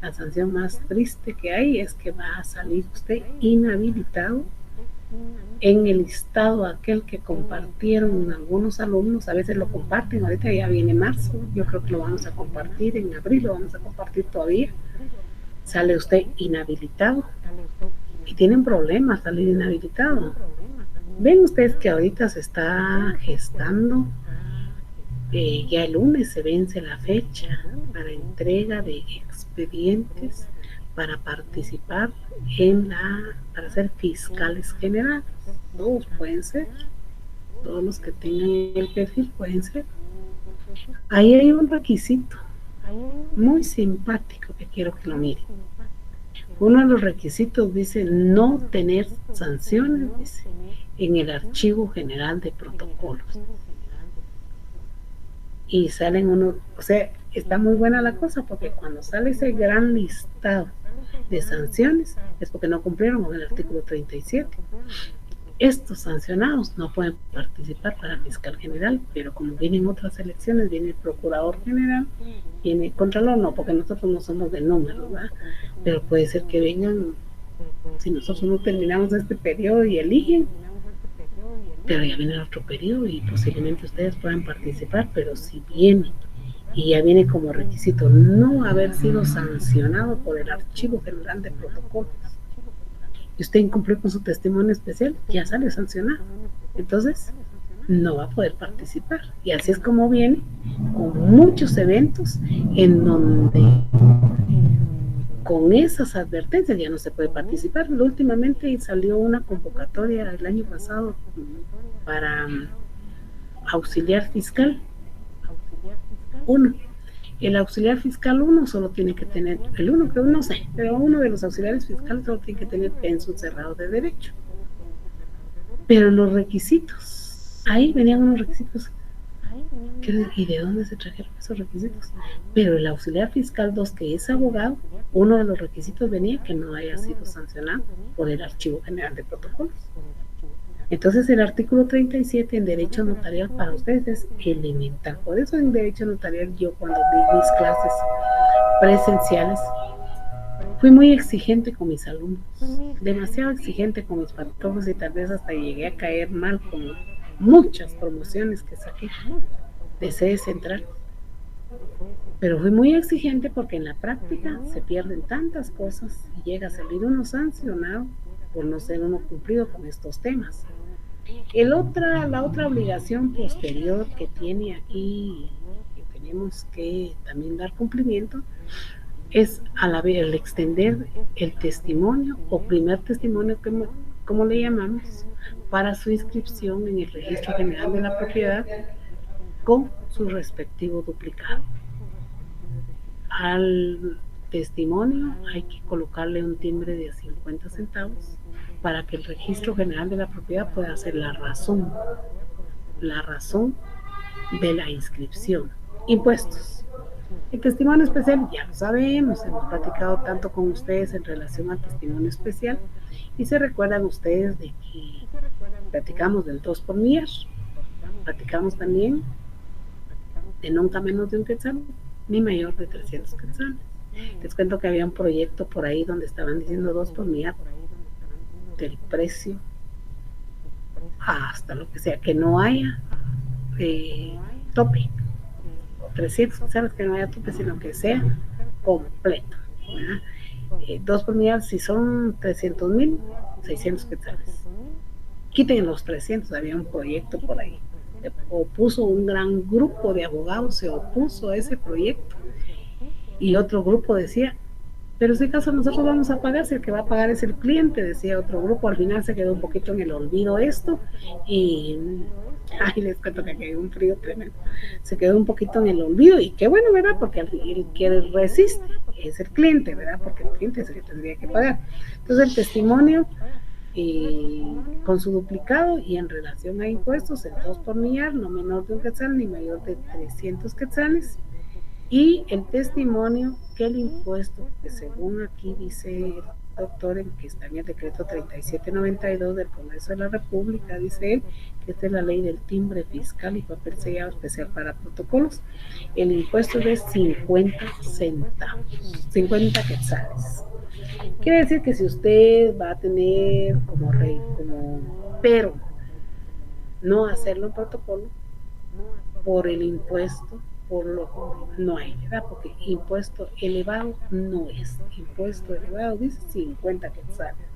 la sanción más triste que hay es que va a salir usted inhabilitado en el listado aquel que compartieron algunos alumnos, a veces lo comparten, ahorita ya viene marzo, yo creo que lo vamos a compartir, en abril lo vamos a compartir todavía, sale usted inhabilitado y tienen problemas salir inhabilitado. Ven ustedes que ahorita se está gestando, ya el lunes se vence la fecha para entrega de expedientes para participar para ser fiscales generales. Todos pueden ser, todos los que tengan el perfil pueden ser. Ahí hay un requisito muy simpático que quiero que lo miren. Uno de los requisitos dice no tener sanciones, dice, en el archivo general de protocolos. Y salen unos, o sea, está muy buena la cosa, porque cuando sale ese gran listado de sanciones es porque no cumplieron con el artículo 37. Estos sancionados no pueden participar para fiscal general, pero como vienen otras elecciones, viene el procurador general, viene el contralor, no, porque nosotros no somos de números, ¿verdad? Pero puede ser que vengan, si nosotros no terminamos este periodo y eligen, pero ya viene el otro periodo y posiblemente ustedes puedan participar, pero si viene y ya viene como requisito no haber sido sancionado por el archivo general de protocolos y usted incumplió con su testimonio especial, ya sale sancionado, entonces no va a poder participar. Y así es como viene con muchos eventos en donde con esas advertencias ya no se puede participar. Últimamente salió una convocatoria el año pasado para auxiliar fiscal 1. El auxiliar fiscal 1 solo tiene que tener, el 1 creo, no sé, pero uno de los auxiliares fiscales solo tiene que tener pensión cerrado de derecho. Pero los requisitos, ahí venían unos requisitos. ¿Y de dónde se trajeron esos requisitos? Pero el auxiliar fiscal 2, que es abogado, uno de los requisitos venía que no haya sido sancionado por el Archivo General de Protocolos. Entonces el artículo 37 en derecho notarial para ustedes es elemental. Por eso en derecho notarial yo cuando di mis clases presenciales fui muy exigente con mis alumnos, demasiado exigente con mis patrons y tal vez hasta llegué a caer mal con muchas promociones que saqué de sede central. Pero fui muy exigente porque en la práctica se pierden tantas cosas y llega a salir uno sancionado por no ser uno cumplido con estos temas. La otra obligación posterior que tiene aquí, que tenemos que también dar cumplimiento, es el extender el testimonio o primer testimonio, como le llamamos, para su inscripción en el Registro General de la Propiedad con su respectivo duplicado. Al testimonio hay que colocarle un timbre de 50 centavos para que el Registro General de la Propiedad pueda hacer la razón de la inscripción. Impuestos. El testimonio especial ya lo sabemos, hemos platicado tanto con ustedes en relación al testimonio especial y se recuerdan ustedes de que platicamos del 2 por millar, platicamos también de nunca menos de un quetzal ni mayor de 300 quetzales. Les cuento que había un proyecto por ahí donde estaban diciendo 2 por millar del precio hasta lo que sea, que no haya tope, 300 quetzales, que no haya tope, sino que sea completo, 2 por millar, si son 300,000, 600 quetzales, quiten los 300. Había un proyecto por ahí, opuso un gran grupo de abogados, se opuso a ese proyecto y otro grupo decía, pero en ese caso nosotros vamos a pagar, si el que va a pagar es el cliente, decía otro grupo. Al final se quedó un poquito en el olvido esto y les cuento que hay un frío tremendo, se quedó un poquito en el olvido y qué bueno, ¿verdad? Porque el que resiste es el cliente, ¿verdad? Porque el cliente es el que tendría que pagar. Entonces el testimonio con su duplicado y en relación a impuestos, el 2 por millar, no menor de un quetzal ni mayor de 300 quetzales. Y el testimonio que el impuesto, que según aquí dice el doctor, en que está en el decreto 3792 del Congreso de la República, dice él, que esta es la ley del timbre fiscal y papel sellado especial para protocolos, el impuesto es de 50 centavos, 50 quetzales. Quiere decir que si usted va a tener como rey, pero no hacerlo en protocolo, por el impuesto, por lo no hay, ¿verdad? Porque impuesto elevado no es. Impuesto elevado dice 50 quetzales.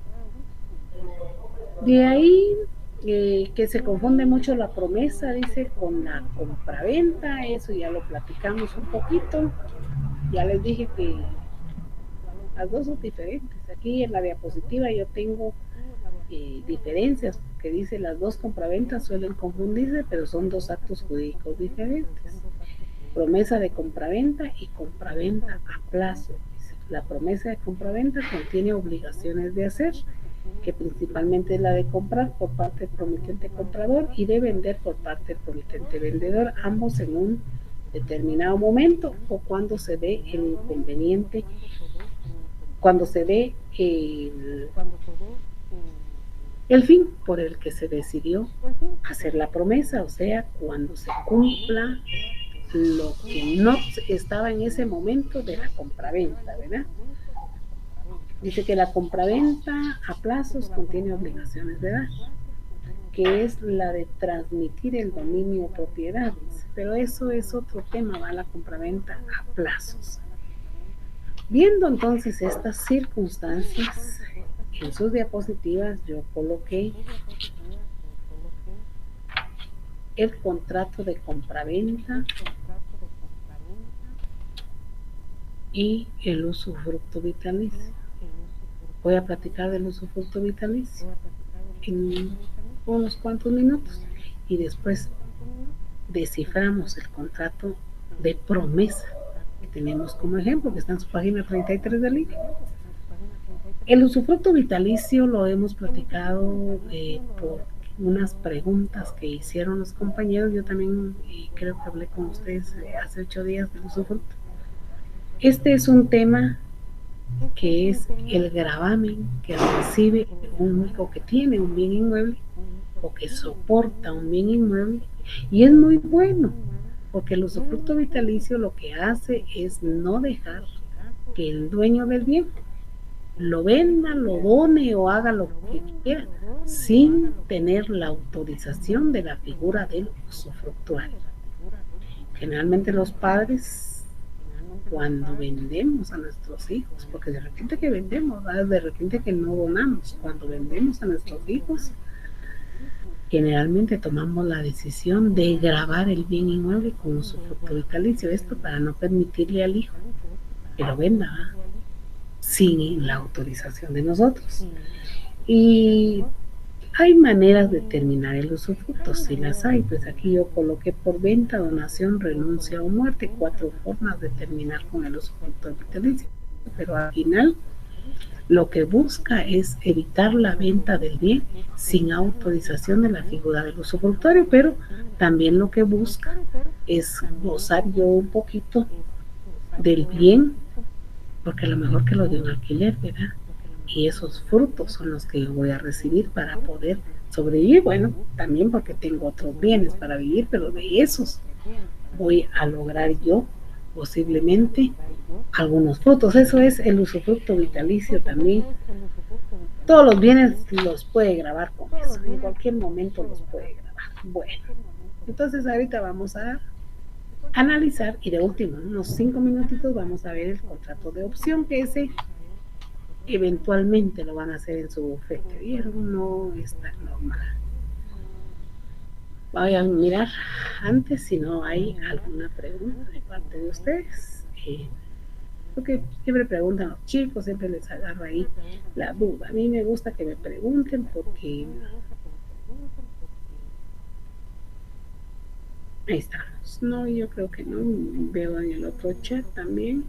De ahí que se confunde mucho la promesa, dice, con la compraventa, eso ya lo platicamos un poquito. Ya les dije que las dos son diferentes. Aquí en la diapositiva yo tengo diferencias, que dice las dos compraventas suelen confundirse, pero son dos actos jurídicos diferentes. Promesa de compraventa y compraventa a plazo. La promesa de compraventa contiene obligaciones de hacer, que principalmente es la de comprar por parte del promitente comprador y de vender por parte del promitente vendedor, ambos en un determinado momento o cuando se dé el inconveniente, cuando se dé el fin por el que se decidió hacer la promesa, o sea, cuando se cumpla lo que no estaba en ese momento de la compraventa, ¿verdad? Dice que la compraventa a plazos contiene obligaciones de dar, que es la de transmitir el dominio o propiedades, pero eso es otro tema, va la compraventa a plazos. Viendo entonces estas circunstancias, en sus diapositivas yo coloqué el contrato de compraventa y el usufructo vitalicio. Voy a platicar del usufructo vitalicio en unos cuantos minutos y después desciframos el contrato de promesa que tenemos como ejemplo, que está en su página 33 del libro. El usufructo vitalicio lo hemos platicado por unas preguntas que hicieron los compañeros. Yo también creo que hablé con ustedes hace 8 días del usufructo. Este es un tema que es el gravamen que recibe un único que tiene un bien inmueble o que soporta un bien inmueble, y es muy bueno porque el usufructo vitalicio lo que hace es no dejar que el dueño del bien lo venda, lo done o haga lo que quiera sin tener la autorización de la figura del usufructuario. Generalmente los padres, cuando vendemos a nuestros hijos, porque de repente que vendemos, ¿verdad? De repente que no donamos, cuando vendemos a nuestros hijos, generalmente tomamos la decisión de gravar el bien inmueble con usufructo vitalicio, esto para no permitirle al hijo que lo venda, ¿verdad? Sin la autorización de nosotros. Y hay maneras de terminar el usufructo, si las hay, pues aquí yo coloqué por venta, donación, renuncia o muerte, 4 formas de terminar con el usufructo vitalicio, pero al final lo que busca es evitar la venta del bien sin autorización de la figura del usufructuario, pero también lo que busca es gozar yo un poquito del bien, porque a lo mejor que lo de un alquiler, ¿verdad? Y esos frutos son los que yo voy a recibir para poder sobrevivir. Bueno, también porque tengo otros bienes para vivir, pero de esos voy a lograr yo posiblemente algunos frutos. Eso es el usufructo vitalicio también. Todos los bienes los puede grabar con eso, en cualquier momento los puede grabar. Bueno, entonces ahorita vamos a analizar y de último, en unos 5 minutitos vamos a ver el contrato de opción, que ese eventualmente lo van a hacer en su bufete, ¿vieron? No está normal. Voy a mirar antes si no hay alguna pregunta de parte de ustedes. Porque siempre preguntan a los chicos, siempre les agarro ahí la duda. A mí me gusta que me pregunten porque ahí estamos. No, yo creo que no. Veo en el otro chat también.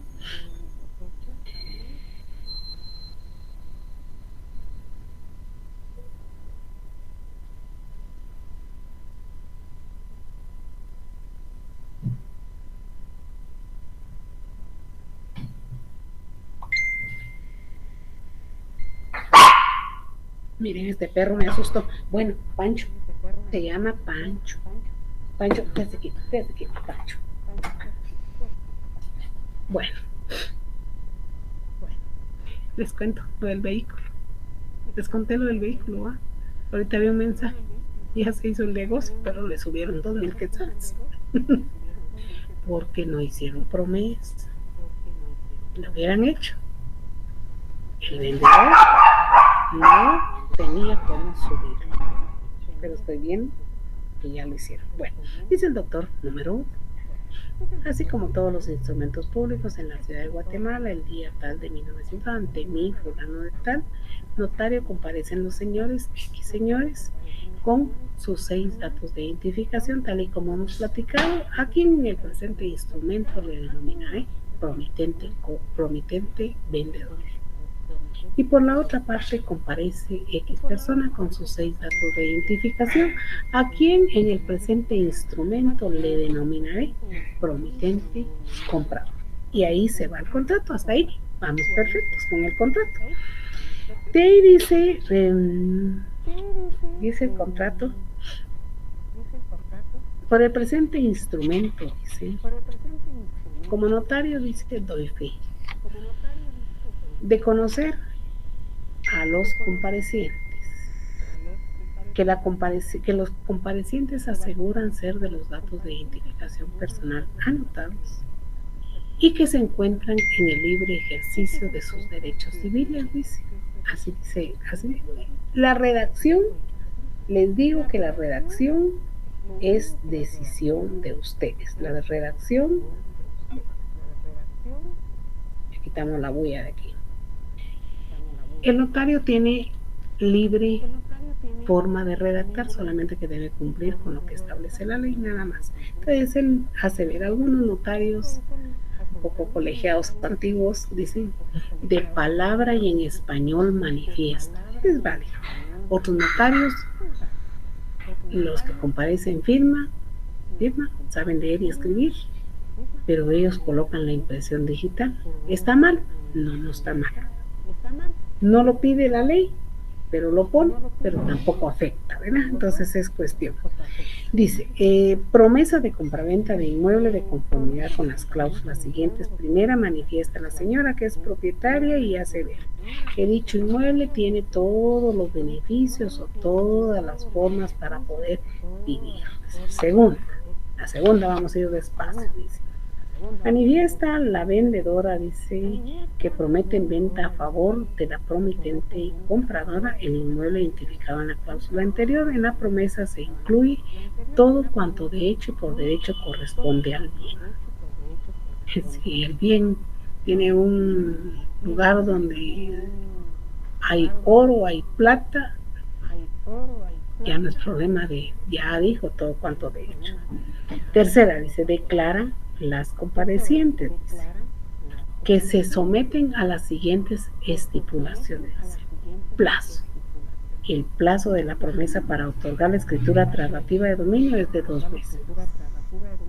Miren, este perro me asustó. Bueno, Pancho, se llama Pancho. Pancho, quédate quieto, Pancho. Bueno, les cuento lo del vehículo. Les conté lo del vehículo, ¿va? Ahorita había un mensaje. Ya se hizo el negocio, pero le subieron 2,000 quetzales. Porque no hicieron promesa. Lo hubieran hecho. El vendedor no tenía cómo subirlo. Pero estoy viendo que ya lo hicieron. Bueno, dice el doctor número 1. Así como todos los instrumentos públicos en la ciudad de Guatemala, el día tal de 1900, ante mí, fulano de tal, notario, comparecen los señores, X señores, con sus 6 datos de identificación, tal y como hemos platicado, a quien en el presente instrumento le denominaré promitente vendedor. Y por la otra parte comparece X persona con sus 6 datos de identificación, a quien en el presente instrumento le denominaré promitente comprador. Y ahí se va el contrato, hasta ahí vamos perfectos con el contrato. De ahí dice el contrato, por el presente instrumento, dice, como notario, dice, doy fe de conocer a los comparecientes, que los comparecientes aseguran ser de los datos de identificación personal anotados y que se encuentran en el libre ejercicio de sus derechos civiles, dice. Así dice, así. La redacción, les digo que la redacción es decisión de ustedes. La redacción, quitamos la bulla de aquí. El notario tiene libre forma de redactar, solamente que debe cumplir con lo que establece la ley, nada más. Entonces él hace ver, algunos notarios un poco colegiados antiguos dicen de palabra y en español manifiesta, es válido. Otros notarios, los que comparecen firma, saben leer y escribir, pero ellos colocan la impresión digital. ¿Está mal? No, no está mal. No lo pide la ley, pero lo pone, pero tampoco afecta, ¿verdad? Entonces es cuestión. Dice, promesa de compraventa de inmueble de conformidad con las cláusulas siguientes. Primera, manifiesta la señora que es propietaria y hace ver que dicho inmueble tiene todos los beneficios o todas las formas para poder vivir. Segunda, la segunda vamos a ir despacio, dice. Manifiesta la vendedora, dice, que promete en venta a favor de la promitente y compradora el inmueble identificado en la cláusula anterior. En la promesa se incluye todo cuanto de hecho y por derecho corresponde al bien. Si el bien tiene un lugar donde hay oro, hay plata, ya no es problema de, ya dijo todo cuanto de hecho. Tercera, dice, declara las comparecientes, dice, que se someten a las siguientes estipulaciones. Plazo. El plazo de la promesa para otorgar la escritura traslativa de dominio es de 2 meses.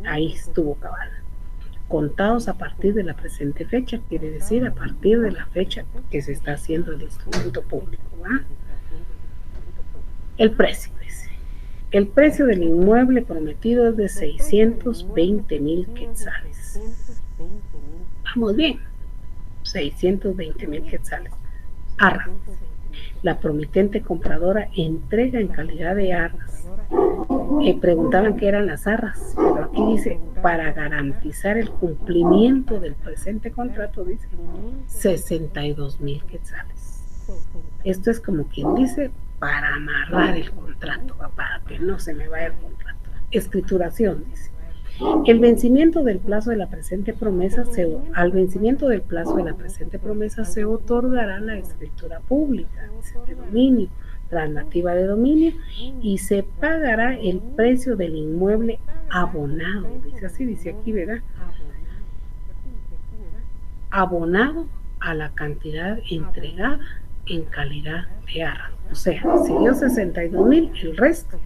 Ahí estuvo cabal. Contados a partir de la presente fecha, quiere decir a partir de la fecha que se está haciendo el instrumento público, ¿va? El precio, dice. El precio del inmueble prometido es de 620,000 quetzales. Vamos bien, 620,000 quetzales. Arras. La promitente compradora entrega en calidad de arras. Preguntaban qué eran las arras, pero aquí dice, para garantizar el cumplimiento del presente contrato, dice, 62,000 quetzales. Esto es como quien dice, para amarrar el contrato, para que no se me vaya el contrato. Escrituración, dice. El vencimiento del plazo de la presente promesa al vencimiento del plazo de la presente promesa se otorgará la escritura pública, dice, de dominio, traslativa de dominio, y se pagará el precio del inmueble abonado, dice así, dice aquí, ¿verdad? Abonado a la cantidad entregada en calidad de arras. O sea, si dio 62,000, el resto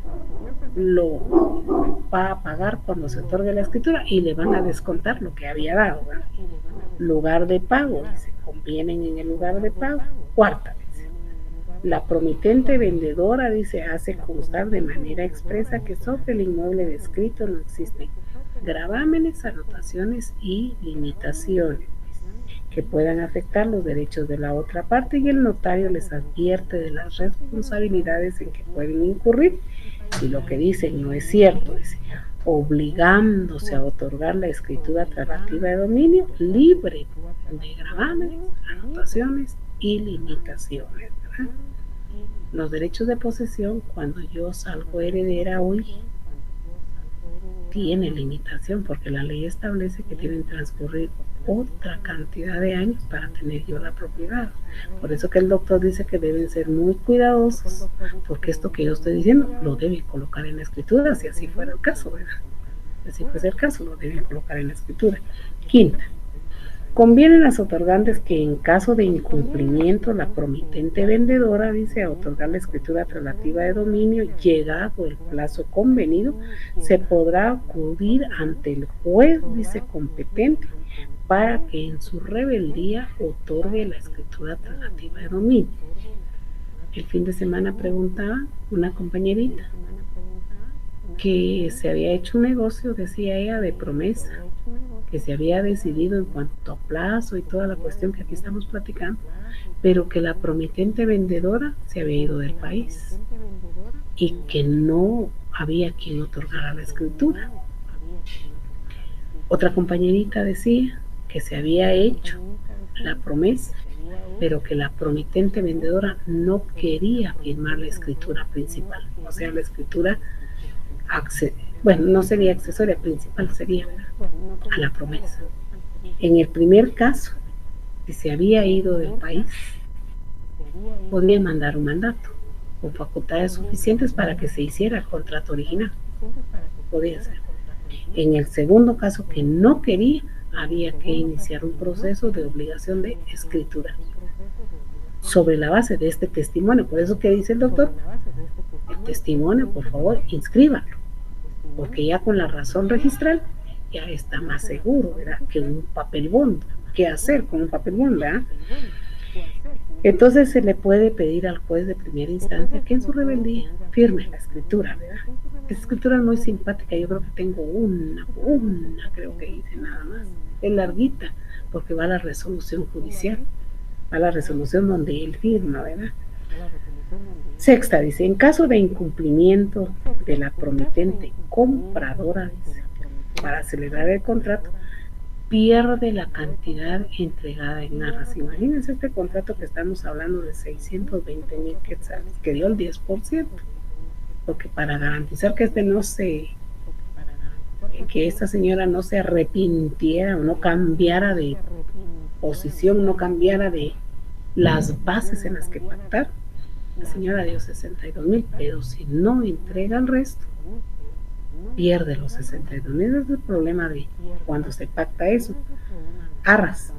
lo va a pagar cuando se otorgue la escritura y le van a descontar lo que había dado, ¿verdad? Lugar de pago, dice, convienen en el lugar de pago. Cuarta, dice, La promitente vendedora, dice, hace constar de manera expresa que sobre el inmueble descrito no existen gravámenes, anotaciones y limitaciones que puedan afectar los derechos de la otra parte, y el notario les advierte de las responsabilidades en que pueden incurrir si lo que dicen no es cierto, dice, obligándose a otorgar la escritura traslativa de dominio libre de gravámenes, anotaciones y limitaciones, ¿verdad? Los derechos de posesión, cuando yo salgo heredera hoy, tiene limitación porque la ley establece que deben transcurrir otra cantidad de años para tener yo la propiedad. Por eso que el doctor dice que deben ser muy cuidadosos, porque esto que yo estoy diciendo lo deben colocar en la escritura, si así fuera el caso, ¿verdad? Si así fuese el caso, lo deben colocar en la escritura. Quinta, conviene a las otorgantes que en caso de incumplimiento la promitente vendedora, dice, a otorgar la escritura traslativa de dominio, llegado el plazo convenido, se podrá acudir ante el juez, dice, competente, para que en su rebeldía otorgue la escritura traslativa de dominio. El fin de semana preguntaba una compañerita que se había hecho un negocio, decía ella, de promesa, que se había decidido en cuanto a plazo y toda la cuestión que aquí estamos platicando, pero que la promitente vendedora se había ido del país y que no había quien otorgara la escritura. Otra compañerita decía que se había hecho la promesa, pero que la promitente vendedora no quería firmar la escritura principal, o sea, la escritura, bueno, no sería accesoria, principal sería a la promesa. En el primer caso, si se había ido del país, podía mandar un mandato con facultades suficientes para que se hiciera el contrato original. Podía ser. En el segundo caso, que no quería, había que iniciar un proceso de obligación de escritura sobre la base de este testimonio. Por eso que dice el doctor, el testimonio, por favor, inscríbalo, porque ya con la razón registral ya está más seguro, ¿verdad?, que un papel bond. ¿Qué hacer con un papel bond, verdad? Entonces se le puede pedir al juez de primera instancia que en su rebeldía firme la escritura, ¿verdad? La escritura es muy simpática, yo creo que tengo una creo que hice nada más. Es larguita porque va a la resolución judicial, va a la resolución donde él firma, ¿verdad? Sexta, dice, en caso de incumplimiento de la promitente compradora, dice, para acelerar el contrato, pierde la cantidad entregada en arras. Imagínense este contrato que estamos hablando de 620,000 quetzales, que dio el 10%, porque para garantizar que que esta señora no se arrepintiera o no cambiara de posición, no cambiara de las bases en las que pactar, la señora dio 62,000, pero si no entrega el resto, pierde los 62,000. Ese es el problema de cuando se pacta eso. Arras,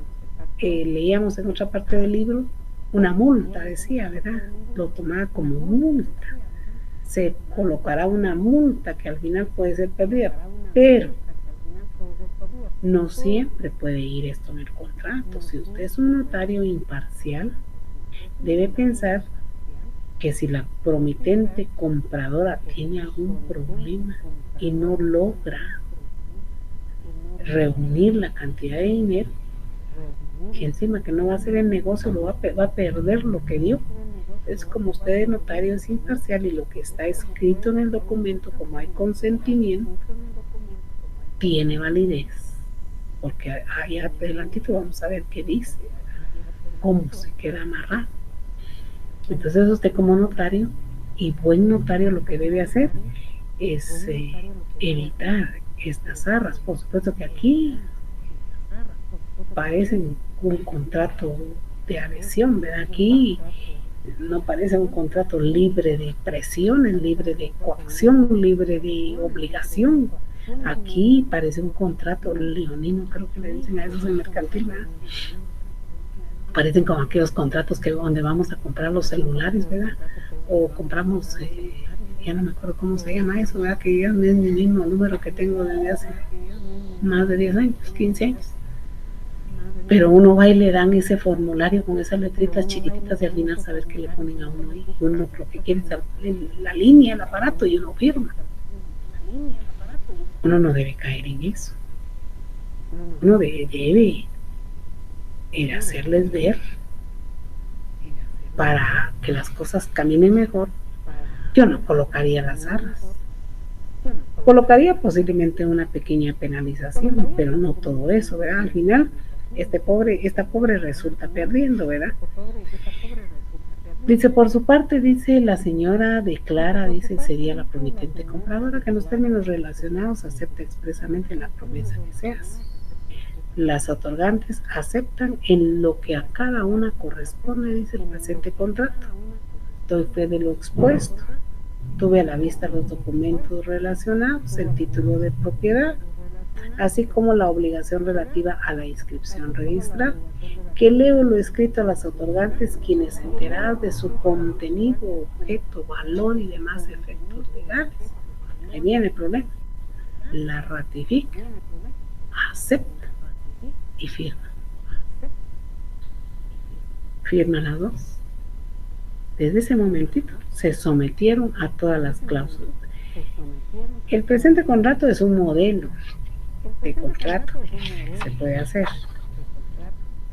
leíamos en otra parte del libro, una multa, decía, ¿verdad? Lo tomaba como multa. Se colocará una multa que al final puede ser perdida, pero no siempre puede ir esto en el contrato. Si usted es un notario imparcial, debe pensar que si la promitente compradora tiene algún problema y no logra reunir la cantidad de dinero, que encima que no va a hacer el negocio, va a perder lo que dio. Es como usted de notario es imparcial y lo que está escrito en el documento, como hay consentimiento, tiene validez, porque allá adelantito vamos a ver qué dice, cómo se queda amarrado. Entonces usted como notario y buen notario lo que debe hacer es evitar estas arras. Por supuesto que aquí parece un contrato de adhesión, ¿verdad? Aquí no parece un contrato libre de presiones, libre de coacción, libre de obligación. Aquí parece un contrato leonino, creo que le dicen a esos en mercantil, ¿verdad? Parecen como aquellos contratos que donde vamos a comprar los celulares, ¿verdad? O compramos, ya no me acuerdo cómo se llama eso, ¿verdad? Que ya no es mi mismo número que tengo desde hace más de 10 años, 15 años. pero uno va y le dan ese formulario con esas letritas chiquititas y al final saber qué le ponen a uno ahí. Uno lo que quiere es la línea, el aparato y uno firma. Uno no debe caer en eso. Uno debe hacerles ver para que las cosas caminen mejor. Yo no colocaría las arras. Colocaría posiblemente una pequeña penalización, pero no todo eso, ¿verdad? Al final, esta pobre resulta perdiendo, ¿verdad? Dice, por su parte, dice la señora declara, dice, sería la promitente compradora que en los términos relacionados acepta expresamente la promesa que se hace. Las otorgantes aceptan en lo que a cada una corresponde, dice el presente contrato. Doy fe de lo expuesto. Tuve a la vista los documentos relacionados, el título de propiedad, así como la obligación relativa a la inscripción registrada, que leo lo escrito a las otorgantes, quienes enteradas de su contenido, objeto, valor y demás efectos legales. Ahí viene el problema. La ratifica, acepta y firma. Firman las dos. Desde ese momentito se sometieron a todas las cláusulas. El presente contrato es un modelo de contrato que se puede hacer.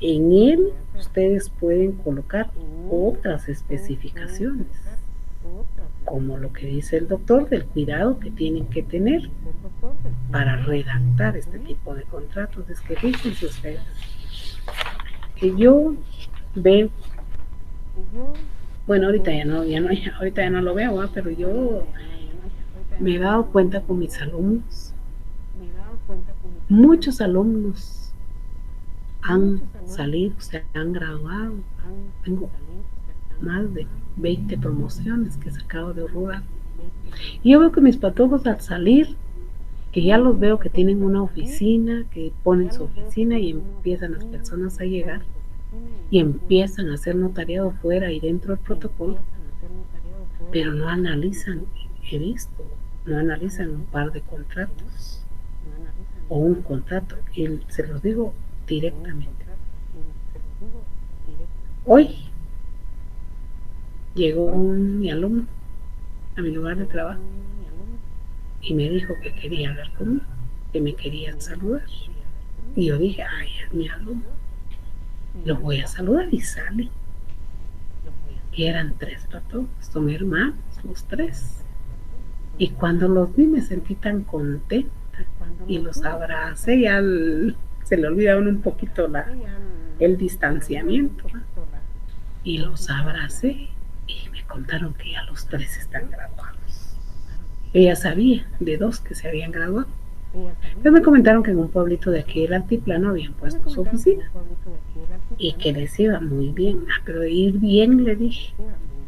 En él ustedes pueden colocar otras especificaciones, como lo que dice el doctor del cuidado que tienen que tener para redactar este tipo de contratos. Es que fíjense ustedes que yo veo, bueno, ahorita ya no lo veo, ¿eh? Pero yo me he dado cuenta con mis alumnos. Muchos alumnos han salido, se han graduado. Tengo más de 20 promociones que he sacado de rural. Y yo veo que mis patojos al salir, que ya los veo que tienen una oficina, que ponen su oficina y empiezan las personas a llegar y empiezan a hacer notariado fuera y dentro del protocolo, pero no analizan, he visto, no analizan un par de contratos o un contrato, y se los digo directamente. Hoy llegó mi alumno a mi lugar de trabajo y me dijo que quería hablar conmigo, que me quería saludar. Y yo dije, ay, es mi alumno, lo voy a saludar, y sale. Y eran 3 patojos, son hermanos los 3. Y cuando los vi me sentí tan contenta y los abracé, ya se le olvida a uno un poquito el distanciamiento, ¿no? Y los abracé y me contaron que ya los 3 están graduados. Ella sabía de 2 que se habían graduado. Entonces me comentaron que en un pueblito de aquí del altiplano habían puesto su oficina y que les iba muy bien. Pero de ir bien, le dije,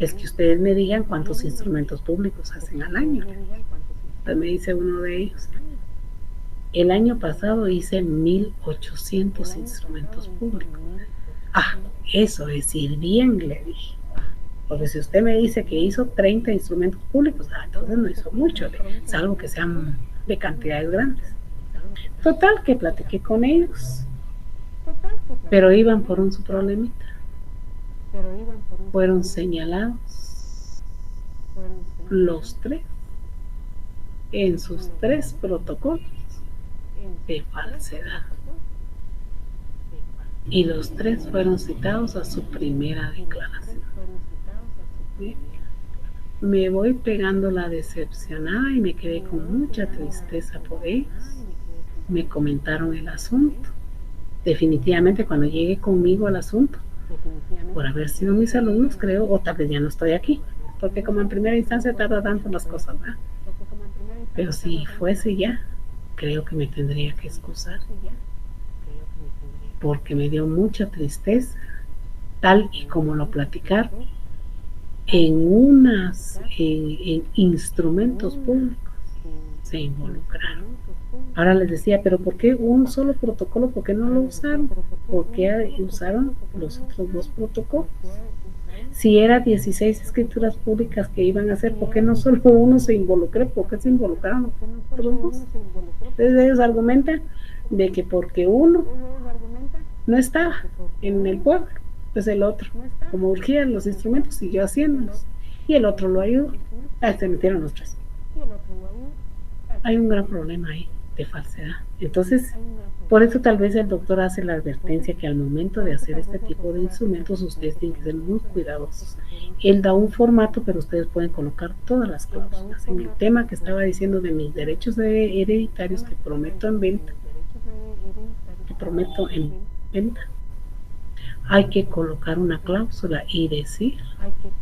es que ustedes me digan cuántos instrumentos públicos hacen al año. Entonces me dice uno de ellos, el año pasado hice 1,800 instrumentos públicos. Eso es ir bien, le dije. Porque si usted me dice que hizo 30 instrumentos públicos, entonces no hizo mucho, salvo que sean de cantidades grandes. Total, que platiqué con ellos, pero iban por un su problemita. Fueron señalados los 3 en sus 3 protocolos de falsedad, y los 3 fueron citados a su primera declaración. Me voy pegando la decepcionada y me quedé con mucha tristeza por ellos. Me comentaron el asunto. Definitivamente cuando llegue conmigo al asunto, por haber sido mis alumnos, creo, o tal vez ya no estoy aquí, porque como en primera instancia tarda tanto las cosas, ¿verdad? Pero si fuese ya, creo que me tendría que excusar, porque me dio mucha tristeza, tal y como lo platicaron, en instrumentos públicos se involucraron. Ahora les decía, pero ¿por qué un solo protocolo? ¿Por qué no lo usaron? ¿Por qué usaron los otros 2 protocolos? Si era 16 escrituras públicas que iban a hacer, ¿por qué no solo uno se involucró? ¿Por qué se involucraron los otros 2? Entonces ellos argumentan de que porque uno no estaba en el pueblo. Pues el otro, como urgían los instrumentos, siguió haciéndolos. Y el otro lo ayudó. Ahí se metieron los tres. Hay un gran problema ahí de falsedad. Entonces, por eso tal vez el doctor hace la advertencia que al momento de hacer este tipo de instrumentos ustedes tienen que ser muy cuidadosos. Él da un formato, pero ustedes pueden colocar todas las cláusulas. En el tema que estaba diciendo de mis derechos hereditarios que prometo en venta, hay que colocar una cláusula y decir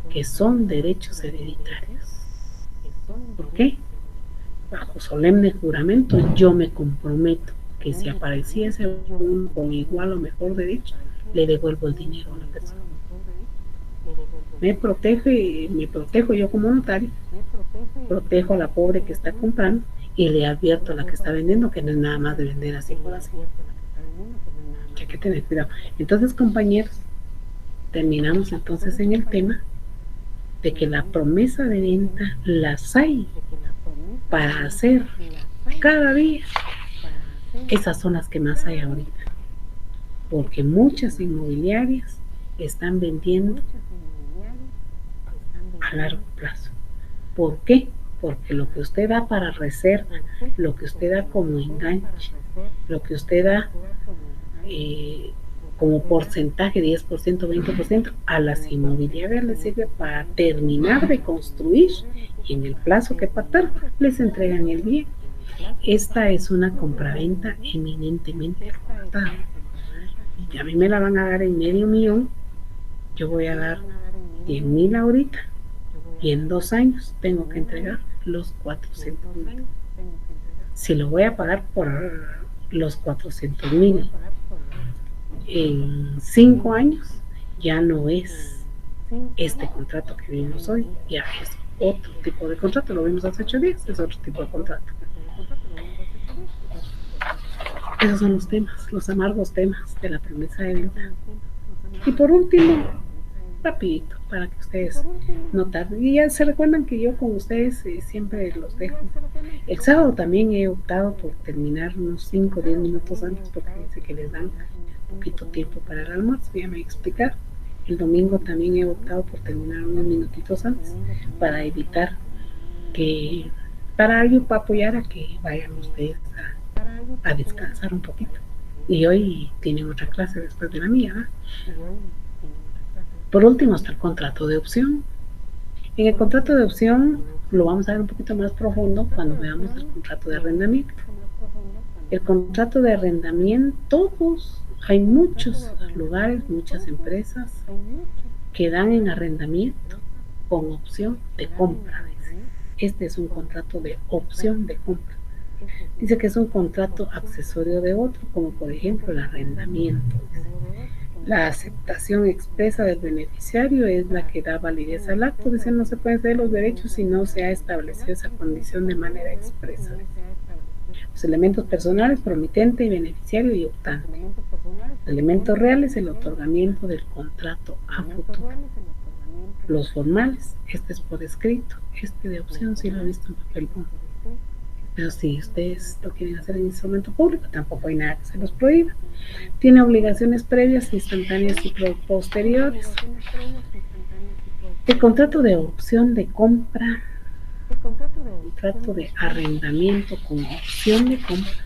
que son derechos hereditarios. ¿Por qué? Bajo solemne juramento yo me comprometo que si apareciese uno con igual o mejor derecho, le devuelvo el dinero a la persona. Me protejo yo como notario, protejo a la pobre que está comprando y le advierto a la que está vendiendo que no es nada más de vender así por así. Hay que tener cuidado. Entonces, compañeros, terminamos entonces en el tema de que la promesa de venta las hay para hacer cada día. Esas son las que más hay ahorita, porque muchas inmobiliarias están vendiendo a largo plazo. ¿Por qué? Porque lo que usted da para reserva, lo que usted da como enganche, lo que usted da como porcentaje, 10%, 20%, a las inmobiliarias les sirve para terminar de construir y en el plazo que pactaron les entregan el bien. Esta es una compraventa eminentemente cortada. Y a mí me la van a dar en $500,000, yo voy a dar 100,000 ahorita y en 2 años tengo que entregar los 400,000. Si lo voy a pagar por los 400,000 en 5 años, ya no es este contrato que vimos hoy, ya es otro tipo de contrato. Lo vimos hace 8 días, es otro tipo de contrato. Esos son los temas, los amargos temas de la promesa de venta. Y por último, rapidito, para que ustedes no tarden. Y ya se recuerdan que yo con ustedes siempre los dejo. El sábado también he optado por terminar unos 5 o 10 minutos antes, porque dice que les dan poquito tiempo para el almuerzo, ya me he explicado. El domingo también he optado por terminar unos minutitos antes, para evitar que, para apoyar a que vayan ustedes a descansar un poquito. Y hoy tienen otra clase después de la mía, ¿verdad? Por último está el contrato de opción. En el contrato de opción lo vamos a ver un poquito más profundo cuando veamos el contrato de arrendamiento. El contrato de arrendamiento, hay muchos lugares, muchas empresas que dan en arrendamiento con opción de compra. Este es un contrato de opción de compra. Dice que es un contrato accesorio de otro, como por ejemplo el arrendamiento. La aceptación expresa del beneficiario es la que da validez al acto. Dice, no se pueden ceder los derechos si no se ha establecido esa condición de manera expresa. Los elementos personales, promitente y beneficiario y optante. Los elementos reales, el otorgamiento del contrato a futuro. Los formales, este es por escrito, este de opción sí lo he visto en papel bond. Pero si ustedes lo quieren hacer en instrumento público, tampoco hay nada que se los prohíba. Tiene obligaciones previas, instantáneas y posteriores. El contrato de opción de compra, contrato de arrendamiento con opción de compra,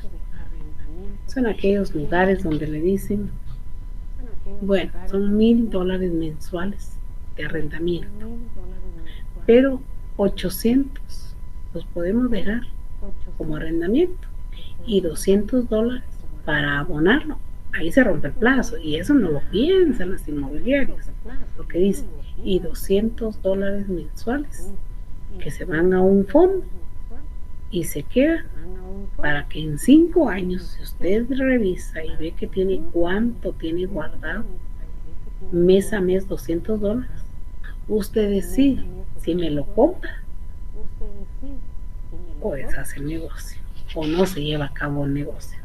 son aquellos lugares donde le dicen, bueno, son $1,000 mensuales de arrendamiento, pero 800 los podemos dejar como arrendamiento y $200 para abonarlo. Ahí se rompe el plazo y eso no lo piensan las inmobiliarias, porque dicen, y $200 mensuales que se van a un fondo y se queda para que en 5 años, si usted revisa y ve que tiene cuánto tiene guardado, mes a mes $200, usted decide si me lo compra o deshace el negocio o no se lleva a cabo el negocio.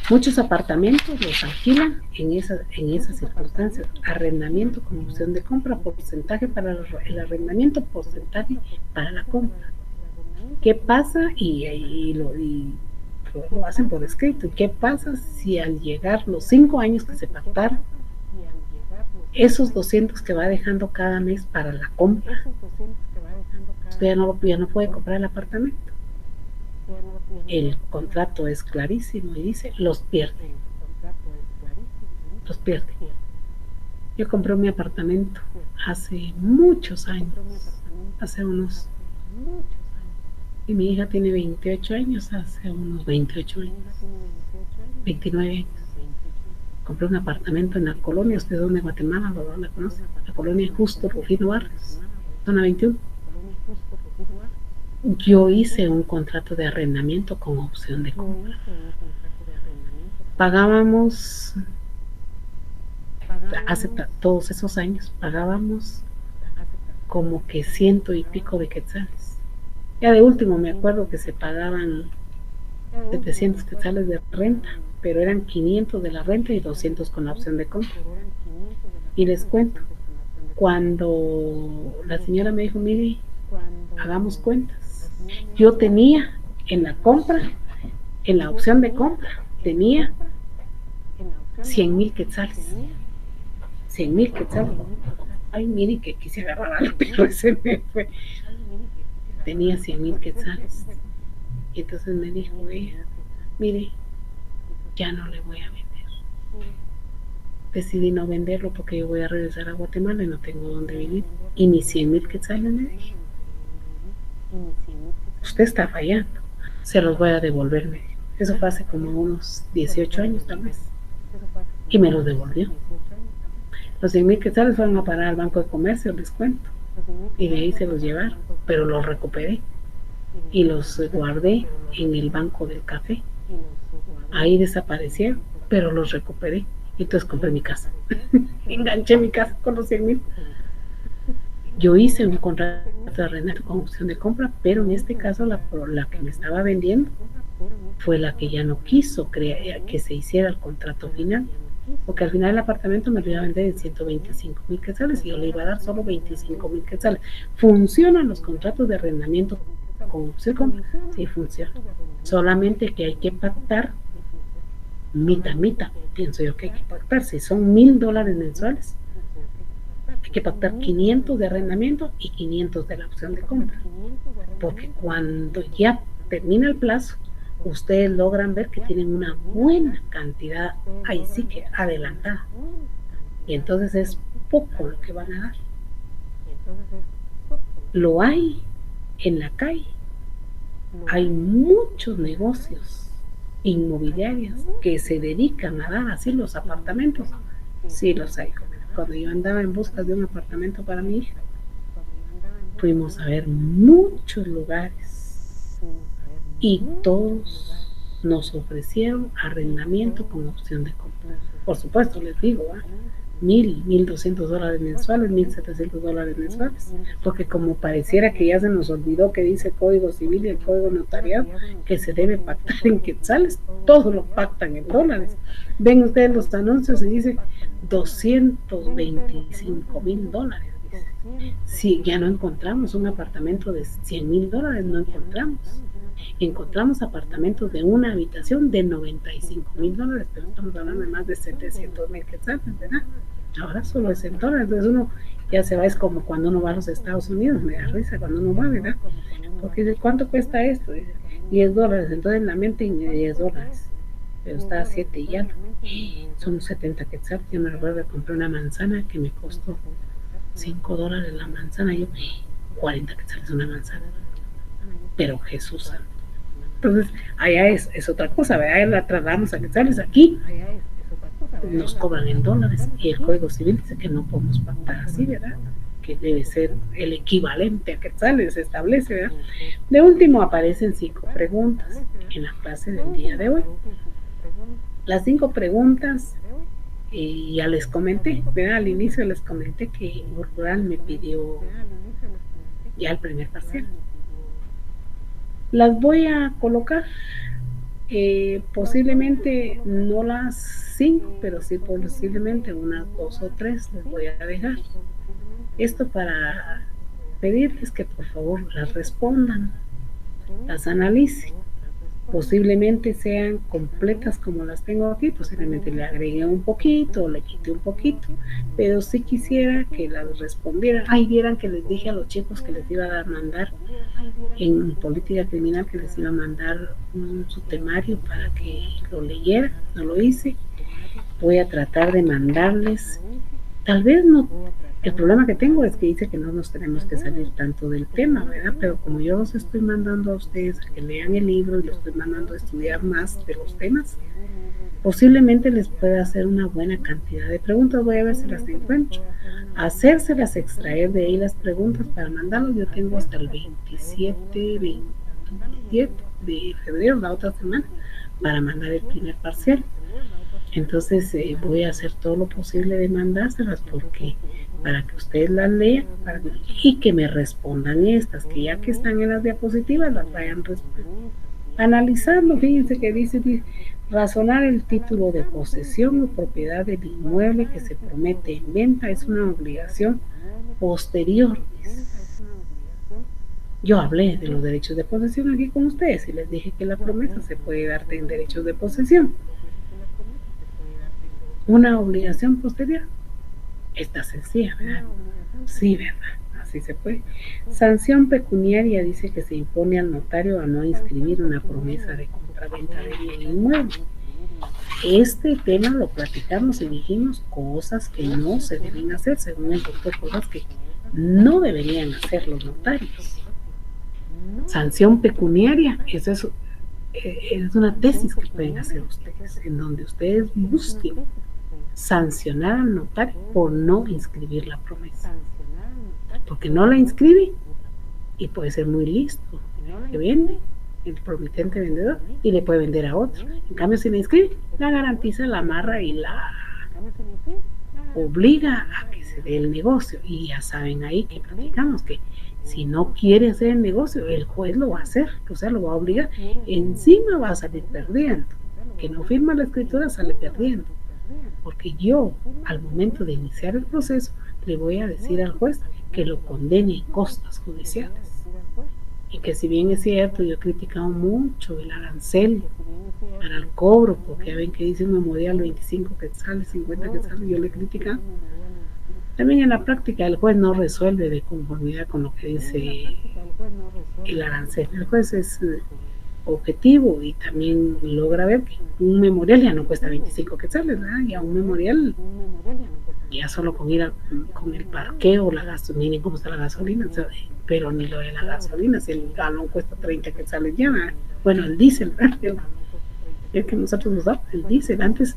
Muchos apartamentos los alquilan en esas circunstancias. Arrendamiento con opción de compra, porcentaje para el arrendamiento, porcentaje para la compra. ¿Qué pasa? Y lo hacen por escrito. ¿Y qué pasa si al llegar los 5 años que se pactaron, esos 200 que va dejando cada mes para la compra, usted ya no puede comprar el apartamento? El contrato es clarísimo y dice, los pierde. Los pierde. Yo compré mi apartamento hace muchos años, hace unos, y mi hija tiene 28 años, hace unos 28 años, 29 años. Compré un apartamento en la colonia, usted es de Guatemala, ¿no la conoce? La colonia Justo Rufino Barrios, zona 21. Yo hice un contrato de arrendamiento con opción de compra. Pagábamos, hace todos esos años, pagábamos como que 100 y pico de quetzales. Ya de último me acuerdo que se pagaban 700 quetzales de renta, pero eran 500 de la renta y 200 con la opción de compra. Y les cuento, cuando la señora me dijo, mire, hagamos cuentas, yo tenía en la compra, en la opción de compra, tenía 100,000 quetzales. 100,000 quetzales. Ay, mire que quise agarrar al perro, ese me fue. Tenía 100,000 quetzales. Y entonces me dijo ella, mire, ya no le voy a vender. Decidí no venderlo porque yo voy a regresar a Guatemala y no tengo dónde vivir. Y ni 100,000 quetzales, me dije. Usted está fallando. Se los voy a devolver, me dijo. Eso fue hace como unos 18 años tal vez. Y me los devolvió. Los 100,000 quetzales fueron a parar al Banco de Comercio, les cuento. Y de ahí se los llevaron, pero los recuperé. Y los guardé en el Banco del Café. Ahí desaparecieron, pero los recuperé. Y entonces compré mi casa. Enganché mi casa con los 100,000. Yo hice un contrato de arrendamiento con opción de compra, pero en este caso la que me estaba vendiendo fue la que ya no quiso que se hiciera el contrato final, porque al final el apartamento me lo iba a vender en 125,000 quetzales y yo le iba a dar solo 25,000 quetzales. ¿Funcionan los contratos de arrendamiento con opción de compra? Sí, funciona. Solamente que hay que pactar mitad, pienso yo que hay que pactar. Si son $1,000 mensuales, hay que pactar 500 de arrendamiento y 500 de la opción de compra, porque cuando ya termina el plazo, ustedes logran ver que tienen una buena cantidad, ahí sí que adelantada, y entonces es poco lo que van a dar. Lo hay en la calle, hay muchos negocios inmobiliarios que se dedican a dar así los apartamentos. Sí, los hay. Cuando yo andaba en busca de un apartamento para mi hija, fuimos a ver muchos lugares y todos nos ofrecieron arrendamiento con opción de compra. Por supuesto, les digo, $1,200 mensuales, $1,700 mensuales, porque como pareciera que ya se nos olvidó que dice Código Civil y el Código Notariado que se debe pactar en quetzales, todos lo pactan en dólares. Ven ustedes los anuncios y dice $225,000. Si ya no encontramos un apartamento de $100,000, no encontramos. Encontramos apartamentos de una habitación de $95,000, pero estamos hablando de más de 700,000 quetzales, ¿verdad? Ahora solo es en dólares, entonces uno ya se va, es como cuando uno va a los Estados Unidos, me da risa cuando uno va, ¿verdad? Porque dice, ¿cuánto cuesta esto? Dice, $10, entonces en la mente $10, pero está a 7 y ya, son 70 quetzales. Yo me recuerdo que compré una manzana que me costó $5 la manzana, yo 40 quetzales una manzana, pero Jesús santo. Entonces allá es otra cosa, ¿verdad? La trasladamos a quetzales, aquí nos cobran en dólares y el Código Civil dice que no podemos pactar así, ¿verdad? Que debe ser el equivalente a quetzales, se establece, ¿verdad? De último aparecen 5 preguntas en la clase del día de hoy. Las 5 preguntas, ya les comenté, ¿verdad? Al inicio les comenté que Rural me pidió ya el primer parcial. Las voy a colocar, posiblemente no las 5, pero sí posiblemente unas 2 o 3 les voy a dejar. Esto para pedirles que por favor las respondan, las analicen posiblemente sean completas como las tengo aquí, posiblemente le agregué un poquito o le quité un poquito, pero sí quisiera que las respondieran. Ay, vieran que les dije a los chicos que les iba a mandar en política criminal, que les iba a mandar su temario para que lo leyera, no lo hice. Voy a tratar de mandarles, tal vez no. El problema que tengo es que dice que no nos tenemos que salir tanto del tema, ¿verdad? Pero como yo los estoy mandando a ustedes a que lean el libro y los estoy mandando a estudiar más de los temas, posiblemente les pueda hacer una buena cantidad de preguntas. Voy a ver si las encuentro. Hacérselas, extraer de ahí las preguntas para mandarlos. Yo tengo hasta el 27 de febrero, la otra semana, para mandar el primer parcial. Entonces voy a hacer todo lo posible de mandárselas porque para que ustedes las lean y que me respondan estas, que ya que están en las diapositivas las vayan analizando. Fíjense que dice razonar el título de posesión o propiedad del inmueble que se promete en venta es una obligación posterior. Yo hablé de los derechos de posesión aquí con ustedes y les dije que la promesa se puede dar en derechos de posesión. Una obligación posterior. Está sencilla, ¿verdad? Sí, ¿verdad? Así se puede. Sanción pecuniaria dice que se impone al notario a no inscribir una promesa de compraventa de bien inmueble. Este tema lo platicamos y dijimos cosas que no se deben hacer, según el doctor, cosas que no deberían hacer los notarios. Sanción pecuniaria, eso es una tesis que pueden hacer ustedes, en donde ustedes busquen sancionar al notario por no inscribir la promesa, porque no la inscribe y puede ser muy listo que vende el promitente vendedor y le puede vender a otro. En cambio, si la inscribe, la garantiza, la amarra y la obliga a que se dé el negocio. Y ya saben ahí que platicamos que si no quiere hacer el negocio, el juez lo va a hacer, o sea, lo va a obligar. Encima va a salir perdiendo. Que no firma la escritura sale perdiendo. Porque yo, al momento de iniciar el proceso, le voy a decir al juez que lo condene en costas judiciales. Y que si bien es cierto, yo he criticado mucho el arancel para el cobro, porque ya ven que dice un memorial 25 quetzales, 50 quetzales, yo le he criticado. También en la práctica el juez no resuelve de conformidad con lo que dice el arancel. El juez es objetivo y también logra ver que un memorial ya no cuesta 25 quetzales, ¿verdad? Ya un memorial, ya solo con ir con el parqueo, la gasolina, cómo está la gasolina, pero ni lo de la gasolina, si el galón cuesta 30 quetzales ya, ¿verdad? Bueno, el diésel, ¿verdad? El que nosotros usamos, el diésel. Antes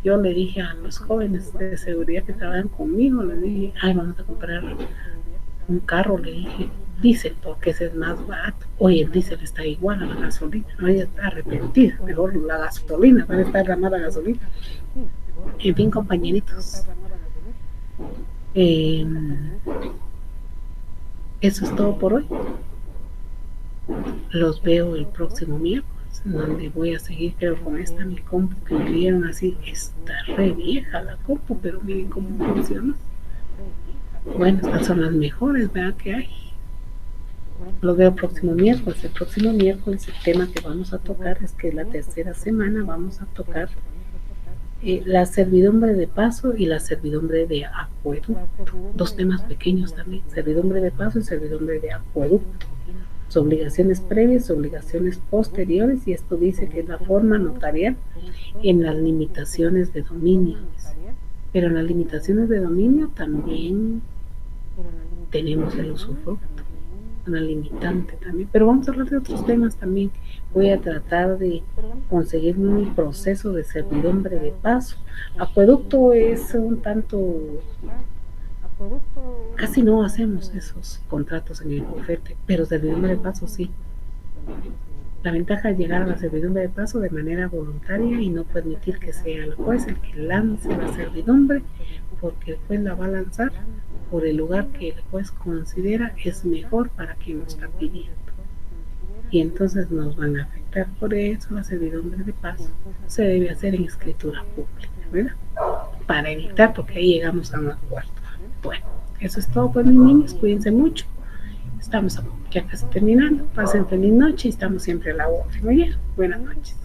yo le dije a los jóvenes de seguridad que trabajan conmigo, les dije, ay, vamos a comprar un carro, le dije, diésel, porque ese es más barato. Hoy el diésel está igual a la gasolina, no, ella está arrepentida, mejor la gasolina, van a estar la mala gasolina. En fin, compañeritos, eso es todo por hoy. Los veo el próximo miércoles, donde voy a seguir, creo, con esta mi compu que me dieron así. Está re vieja la compu, pero miren cómo funciona. Bueno, estas son las mejores, ¿verdad? Que hay. Los veo el próximo miércoles. El próximo miércoles el tema que vamos a tocar es que la tercera semana vamos a tocar la servidumbre de paso y la servidumbre de acueducto. Dos temas pequeños también, servidumbre de paso y servidumbre de acueducto. Sus obligaciones previas, obligaciones posteriores, y esto dice que es la forma notarial en las limitaciones de dominio. Pero en las limitaciones de dominio también tenemos el usufructo, una limitante también, pero vamos a hablar de otros temas también. Voy a tratar de conseguir un proceso de servidumbre de paso. Acueducto es un tanto, casi no hacemos esos contratos en el bufete, pero servidumbre de paso sí. La ventaja es llegar a la servidumbre de paso de manera voluntaria y no permitir que sea el juez el que lance la servidumbre, porque el juez la va a lanzar por el lugar que el juez considera es mejor para quien lo está pidiendo. Y entonces nos van a afectar. Por eso la servidumbre de paso se debe hacer en escritura pública, ¿verdad? Para evitar, porque ahí llegamos a un acuerdo. Bueno, eso es todo, pues mis niños, cuídense mucho. estamos ya casi terminando. Pasen feliz noche y estamos siempre a la orden. Muy bien, buenas noches.